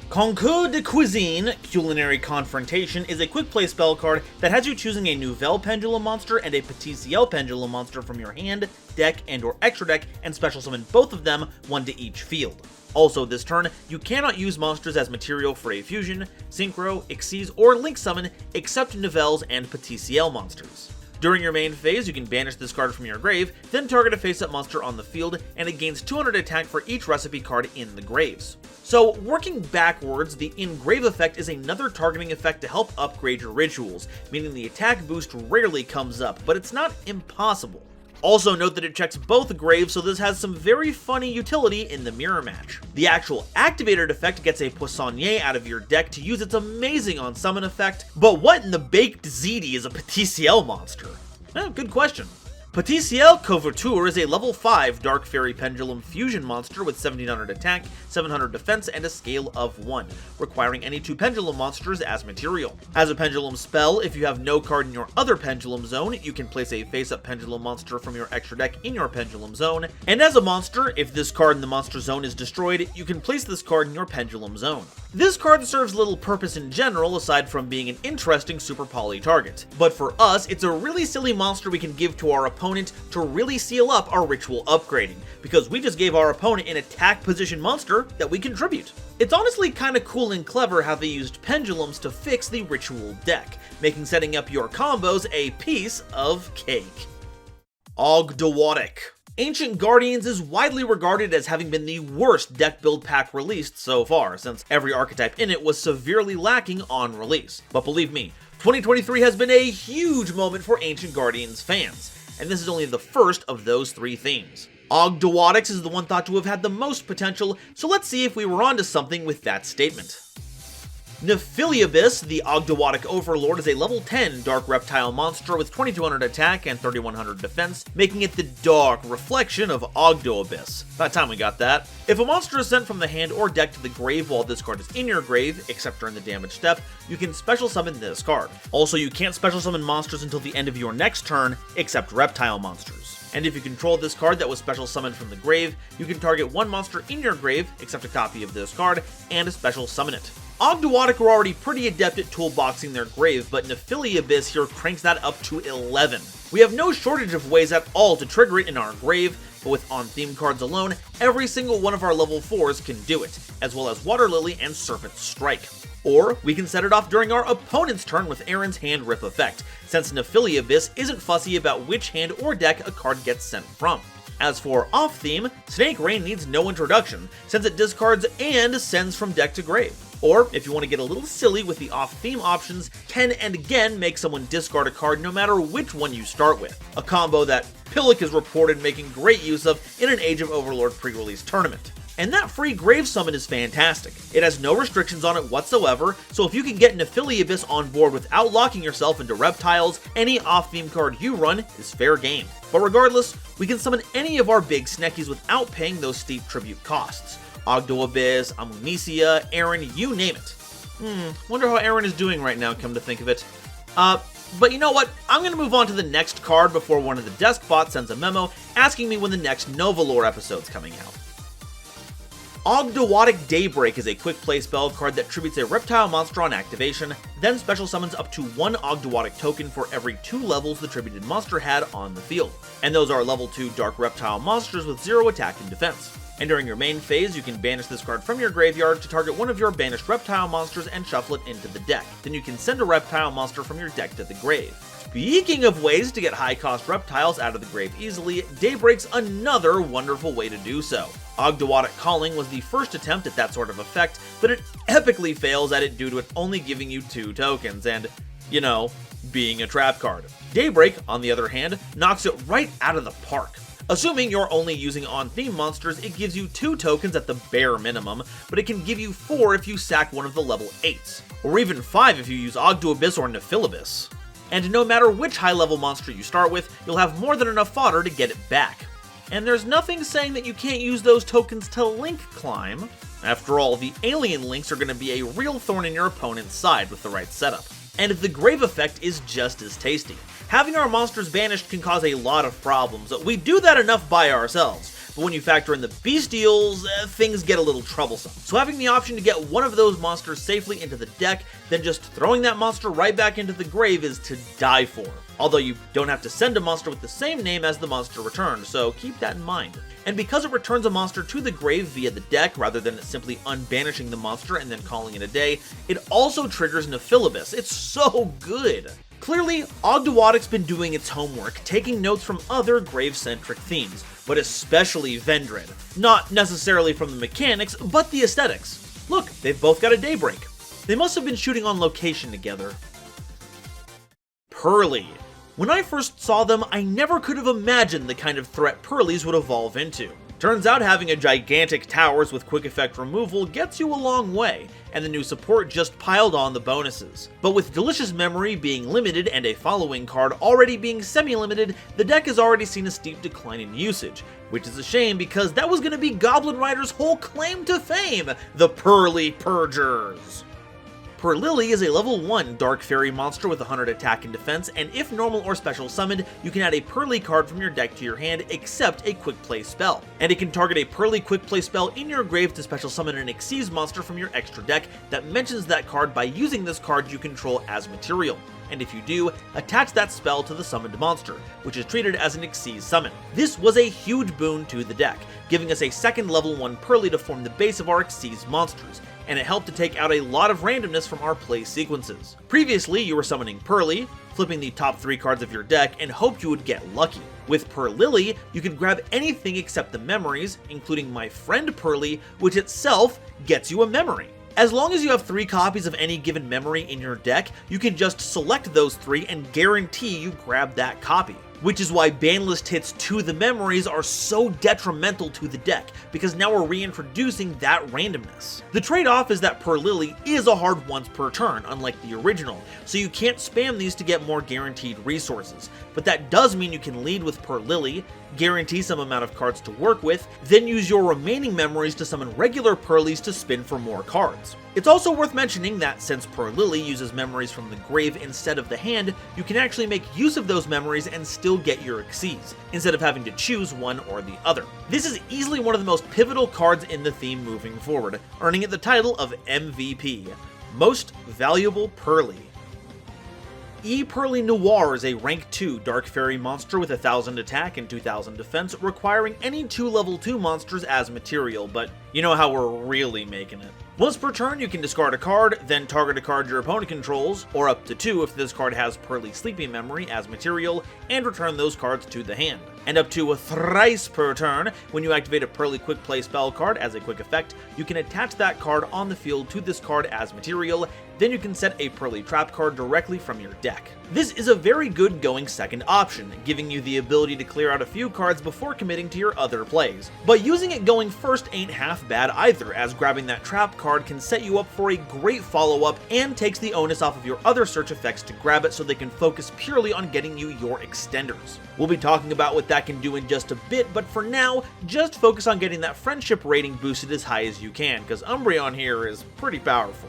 Concours de Cuisine, Culinary Confrontation, is a quick play spell card that has you choosing a Nouvelle Pendulum monster and a Petit Ciel Pendulum monster from your hand, deck, and or extra deck, and special summon both of them, one to each field. Also this turn, you cannot use monsters as material for a fusion, synchro, exceed, or link summon except Nouvelles and Petit Ciel monsters. During your main phase, you can banish this card from your grave, then target a face-up monster on the field, and it gains 200 attack for each recipe card in the graves. So, working backwards, the Engrave effect is another targeting effect to help upgrade your rituals, meaning the attack boost rarely comes up, but it's not impossible. Also note that it checks both graves, so this has some very funny utility in the mirror match. The actual activated effect gets a Poissonnier out of your deck to use its amazing on summon effect, but what in the baked ziti is a Petit Ciel monster? Good question. Petit Ciel Couverture is a level 5 Dark Fairy Pendulum fusion monster with 1700 attack, 700 defense, and a scale of 1, requiring any 2 pendulum monsters as material. As a pendulum spell, if you have no card in your other pendulum zone, you can place a face-up pendulum monster from your extra deck in your pendulum zone, and as a monster, if this card in the monster zone is destroyed, you can place this card in your pendulum zone. This card serves little purpose in general aside from being an interesting super poly target, but for us, it's a really silly monster we can give to our opponent to really seal up our ritual upgrading, because we just gave our opponent an attack position monster that we contribute. It's honestly kinda cool and clever how they used pendulums to fix the ritual deck, making setting up your combos a piece of cake. Ogdoadic. Ancient Guardians is widely regarded as having been the worst deck build pack released so far, since every archetype in it was severely lacking on release. But believe me, 2023 has been a huge moment for Ancient Guardians fans, and this is only the first of those 3 themes. Ogdoadic is the one thought to have had the most potential, so let's see if we were onto something with that statement. Nephilia, the Ogdoadic Overlord, is a level 10 Dark Reptile monster with 2200 attack and 3100 defense, making it the dark reflection of Ogdoabyss. About time we got that. If a monster is sent from the hand or deck to the grave while this card is in your grave, except during the damage step, you can special summon this card. Also, you can't special summon monsters until the end of your next turn, except reptile monsters. And if you control this card that was special summoned from the grave, you can target one monster in your grave, except a copy of this card, and special summon it. Ogdoadic were already pretty adept at toolboxing their grave, but Nephilia here cranks that up to 11. We have no shortage of ways at all to trigger it in our grave, but with on-theme cards alone, every single one of our level 4s can do it, as well as Water Lily and Serpent Strike. Or we can set it off during our opponent's turn with Aaron's Hand Rip effect, since Nephilia isn't fussy about which hand or deck a card gets sent from. As for off-theme, Snake Rain needs no introduction, since it discards and sends from deck to grave. Or, if you want to get a little silly with the off-theme options, can and again make someone discard a card no matter which one you start with, a combo that Pillick is reported making great use of in an Age of Overlord pre-release tournament. And that free Grave Summon is fantastic. It has no restrictions on it whatsoever, so if you can get Nephilia on board without locking yourself into reptiles, any off-theme card you run is fair game. But regardless, we can summon any of our big sneckies without paying those steep tribute costs. Ogdoabyss, Amunisia, Aaron, you name it. Wonder how Aaron is doing right now, come to think of it. But you know what? I'm going to move on to the next card before one of the desk bots sends a memo asking me when the next Nova Lore episode's coming out. Ogdoadic Daybreak is a quick play spell card that tributes a reptile monster on activation, then special summons up to one Ogdoadic token for every 2 levels the tributed monster had on the field. And those are level 2 dark reptile monsters with 0 attack and defense. And during your main phase, you can banish this card from your graveyard to target one of your banished reptile monsters and shuffle it into the deck. Then you can send a reptile monster from your deck to the grave. Speaking of ways to get high-cost reptiles out of the grave easily, Daybreak's another wonderful way to do so. Ogdoadic Calling was the first attempt at that sort of effect, but it epically fails at it due to it only giving you 2 tokens and, you know, being a trap card. Daybreak, on the other hand, knocks it right out of the park. Assuming you're only using on-theme monsters, it gives you 2 tokens at the bare minimum, but it can give you 4 if you sack one of the level 8s, or even 5 if you use Ogdoabyss or Nephilibus. And no matter which high-level monster you start with, you'll have more than enough fodder to get it back. And there's nothing saying that you can't use those tokens to link climb. After all, the alien links are going to be a real thorn in your opponent's side with the right setup. And the grave effect is just as tasty. Having our monsters banished can cause a lot of problems. We do that enough by ourselves, but when you factor in the bestials, things get a little troublesome. So having the option to get one of those monsters safely into the deck, then just throwing that monster right back into the grave is to die for. Although you don't have to send a monster with the same name as the monster returned, so keep that in mind. And because it returns a monster to the grave via the deck rather than simply unbanishing the monster and then calling it a day, it also triggers Nephilibus. It's so good! Clearly, Ogdoadic's been doing its homework, taking notes from other grave-centric themes, but especially Vendread. Not necessarily from the mechanics, but the aesthetics. Look, they've both got a Daybreak. They must have been shooting on location together. Purrely. When I first saw them, I never could have imagined the kind of threat Purrelys would evolve into. Turns out having a gigantic towers with quick effect removal gets you a long way, and the new support just piled on the bonuses. But with Delicious Memory being limited and a following card already being semi-limited, the deck has already seen a steep decline in usage, which is a shame because that was going to be Goblin Rider's whole claim to fame, the Purrely Purgers. Purrely is a level 1 Dark Fairy monster with 100 attack and defense, and if normal or special summoned, you can add a Purrely card from your deck to your hand except a quick play spell. And it can target a Purrely quick play spell in your grave to special summon an Xyz monster from your extra deck that mentions that card by using this card you control as material. And if you do, attach that spell to the summoned monster, which is treated as an Xyz summon. This was a huge boon to the deck, giving us a second level 1 Purrely to form the base of our Xyz monsters, and it helped to take out a lot of randomness from our play sequences. Previously, you were summoning Purrely, flipping the top 3 cards of your deck, and hoped you would get lucky. With Purrely, you can grab anything except the memories, including My Friend Purrely, which itself gets you a memory. As long as you have 3 copies of any given memory in your deck, you can just select those 3 and guarantee you grab that copy. which is why banlist hits to the memories are so detrimental to the deck, because now we're reintroducing that randomness. The trade-off is that Purrely is a hard once per turn, unlike the original, so you can't spam these to get more guaranteed resources, but that does mean you can lead with Purrely, guarantee some amount of cards to work with, then use your remaining memories to summon regular Purrelys to spin for more cards. It's also worth mentioning that since Purrely uses memories from the grave instead of the hand, you can actually make use of those memories and still get your Xyz, instead of having to choose one or the other. This is easily one of the most pivotal cards in the theme moving forward, earning it the title of MVP, Most Valuable Purrely. Purrely Noir is a rank 2 Dark Fairy monster with 1000 attack and 2000 defense, requiring any 2 level 2 monsters as material, but you know how we're really making it. Once per turn, you can discard a card, then target a card your opponent controls, or up to 2 if this card has Purrely Sleeping Memory as material, and return those cards to the hand. And up to thrice per turn, when you activate a Purrely Quick Play spell card as a quick effect, you can attach that card on the field to this card as material, then you can set a Purrely Trap card directly from your deck. This is a very good going second option, giving you the ability to clear out a few cards before committing to your other plays. But using it going first ain't half bad either, as grabbing that trap card can set you up for a great follow-up and takes the onus off of your other search effects to grab it so they can focus purely on getting you your extenders. We'll be talking about what that can do in just a bit, but for now, just focus on getting that friendship rating boosted as high as you can, because Umbreon here is pretty powerful.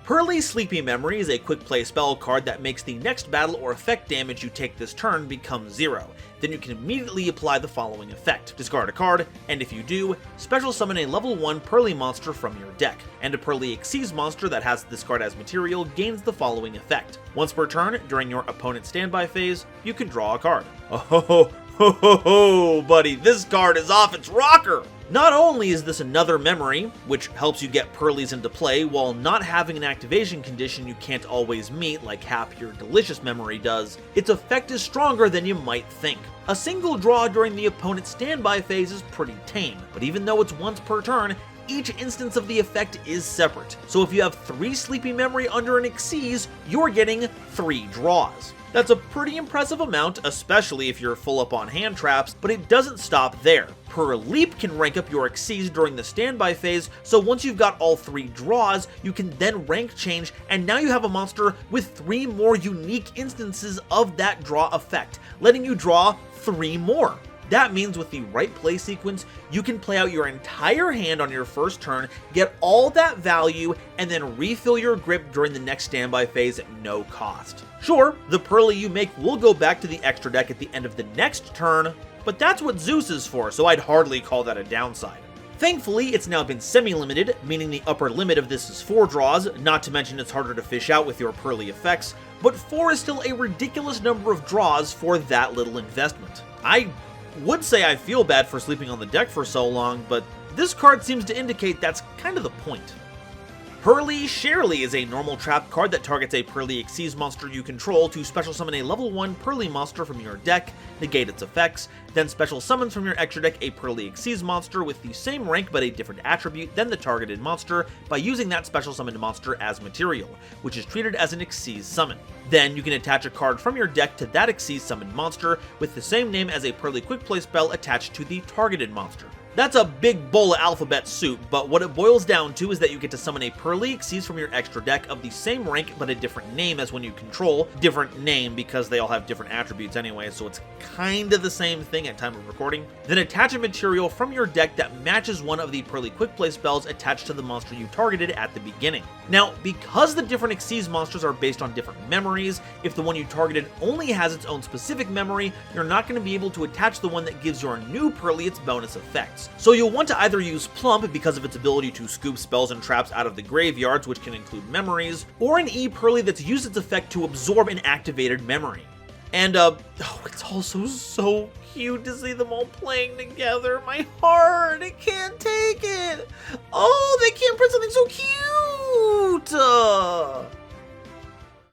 Purrely Sleepy Memory is a quick play spell card that makes the next battle or effect damage you take this turn become 0. Then you can immediately apply the following effect. Discard a card, and if you do, special summon a level 1 Purrely monster from your deck. And a Purrely Xyz monster that has this card as material gains the following effect. Once per turn, during your opponent's standby phase, you can draw a card. Oh ho ho ho, buddy, this card is off its rocker! Not only is this another memory, which helps you get Purrelys into play while not having an activation condition you can't always meet like Happier Delicious Memory does, its effect is stronger than you might think. A single draw during the opponent's standby phase is pretty tame, but even though it's once per turn, each instance of the effect is separate. So if you have 3 Sleepy Memory under an Xyz, you're getting 3 draws. That's a pretty impressive amount, especially if you're full up on hand traps, but it doesn't stop there. Purrely can rank up your Xyz during the standby phase, so once you've got all 3 draws, you can then rank change, and now you have a monster with 3 more unique instances of that draw effect, letting you draw 3 more. That means with the right play sequence, you can play out your entire hand on your first turn, get all that value, and then refill your grip during the next standby phase at no cost. Sure, the Purrely you make will go back to the extra deck at the end of the next turn, but that's what Zeus is for, so I'd hardly call that a downside. Thankfully, it's now been semi-limited, meaning the upper limit of this is 4 draws, not to mention it's harder to fish out with your Purrely effects, but 4 is still a ridiculous number of draws for that little investment. I would say I feel bad for sleeping on the deck for so long, but this card seems to indicate that's kind of the point. Purrely Sharely is a normal trap card that targets a Purrely Xyz monster you control to special summon a level 1 Purrely monster from your deck, negate its effects, then special summons from your extra deck a Purrely Xyz monster with the same rank but a different attribute than the targeted monster by using that special summoned monster as material, which is treated as an Xyz summon. Then you can attach a card from your deck to that Xyz summoned monster with the same name as a Purrely quick play spell attached to the targeted monster. That's a big bowl of alphabet soup, but what it boils down to is that you get to summon a Purrely Xyz from your extra deck of the same rank but a different name as when you control. Different name because they all have different attributes anyway, so it's kind of the same thing at time of recording. Then attach a material from your deck that matches one of the Purrely quick play spells attached to the monster you targeted at the beginning. Now, because the different Xyz monsters are based on different memories, if the one you targeted only has its own specific memory, you're not going to be able to attach the one that gives your new Purrely its bonus effects. So you'll want to either use Plump because of its ability to scoop spells and traps out of the graveyards, which can include memories, or an Purrely that's used its effect to absorb an activated memory. And it's also so cute to see them all playing together. My heart, it can't take it. Oh, they can't print something so cute.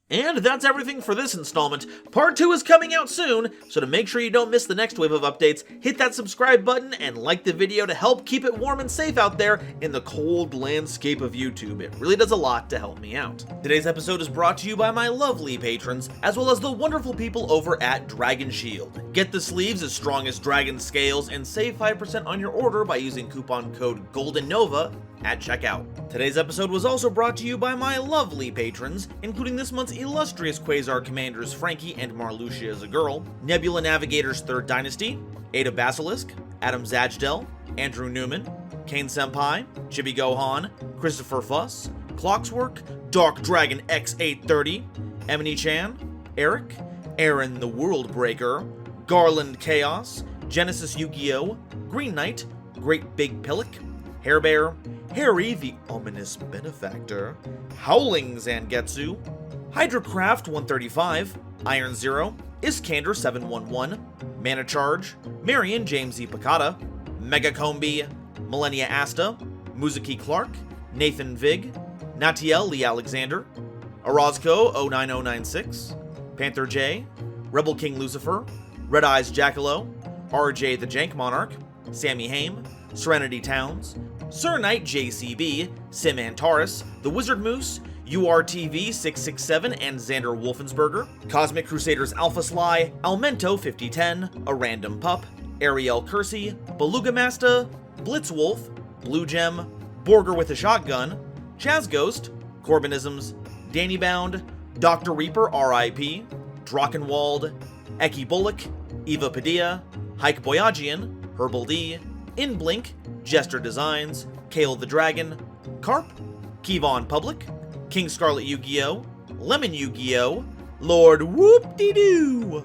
And that's everything for this installment. Part 2 is coming out soon, so to make sure you don't miss the next wave of updates, hit that subscribe button and like the video to help keep it warm and safe out there in the cold landscape of YouTube. It really does a lot to help me out. Today's episode is brought to you by my lovely patrons, as well as the wonderful people over at Dragon Shield. Get the sleeves as strong as dragon scales and save 5% on your order by using coupon code GoldenNova at checkout. Today's episode was also brought to you by my lovely patrons, including this month's illustrious Quasar Commanders Frankie and Marluxia as a girl, Nebula Navigator's 3rd Dynasty, Ada Basilisk, Adam Zajdel, Andrew Newman, Kane Senpai, Chibi Gohan, Christopher Fuss, Clockswork, Dark Dragon X830, Emily Chan, Eric, Aaron the World Breaker, Garland Chaos, Genesis Yu-Gi-Oh!, Green Knight, Great Big Pillock, Hairbear, Harry the Ominous Benefactor, Howling Zangetsu, Hydracraft 135, Iron Zero, Iskander 711, Mana Charge, Marion James E. Picata, Mega Combi, Millennia Asta, Muzuki Clark, Nathan Vig, Natiel Lee Alexander, Orozco 09096, Panther J, Rebel King Lucifer, Red Eyes Jackalow, RJ the Jank Monarch, Sammy Haim, Serenity Towns, Sir Knight JCB, Sim Antares, The Wizard Moose, URTV 667 and Xander Wolfensberger, Cosmic Crusaders Alpha Sly, Almento 5010, A Random Pup, Ariel Kersey, Beluga Masta, Blitzwolf, Blue Gem, Borger with a Shotgun, Chaz Ghost, Corbinisms, Danny Bound, Dr. Reaper RIP, Drachenwald, Eki Bullock, Eva Padilla, Hike Boyagian, Herbal D, Inblink, Jester Designs, Kale the Dragon, Carp, Kevon Public, King Scarlet Yu-Gi-Oh!, Lemon Yu-Gi-Oh!, Lord Whoop-De-Doo,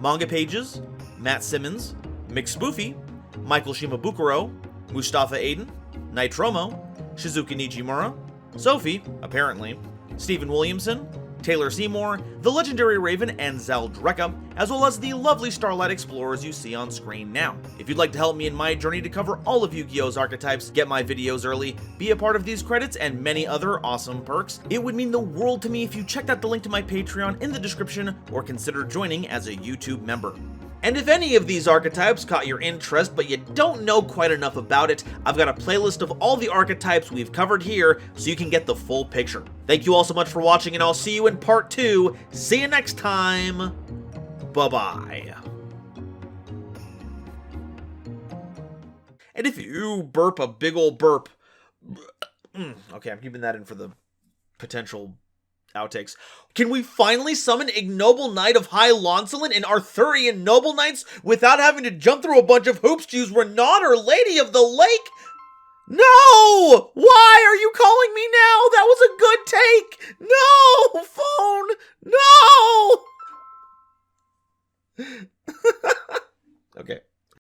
Manga Pages, Matt Simmons, Mick Spoofy, Michael Shimabukuro, Mustafa Aiden, Nitromo, Shizuka Nijimura, Sophie, apparently, Stephen Williamson, Taylor Seymour, the legendary Raven, and Zaldreka, as well as the lovely Starlight Explorers you see on screen now. If you'd like to help me in my journey to cover all of Yu-Gi-Oh's archetypes, get my videos early, be a part of these credits, and many other awesome perks, it would mean the world to me if you checked out the link to my Patreon in the description or consider joining as a YouTube member. And if any of these archetypes caught your interest but you don't know quite enough about it, I've got a playlist of all the archetypes we've covered here so you can get the full picture. Thank you all so much for watching, and I'll see you in part 2. See you next time. Bye-bye. And if you burp a big ol' burp... Okay, I'm keeping that in for the potential outtakes. Can we finally summon Ignoble Knight of High Launcelin and Arthurian Noble Knights without having to jump through a bunch of hoops to use Renata, Lady of the Lake? No! Why are you calling me now? That was a good take! No! Phone! No! Okay.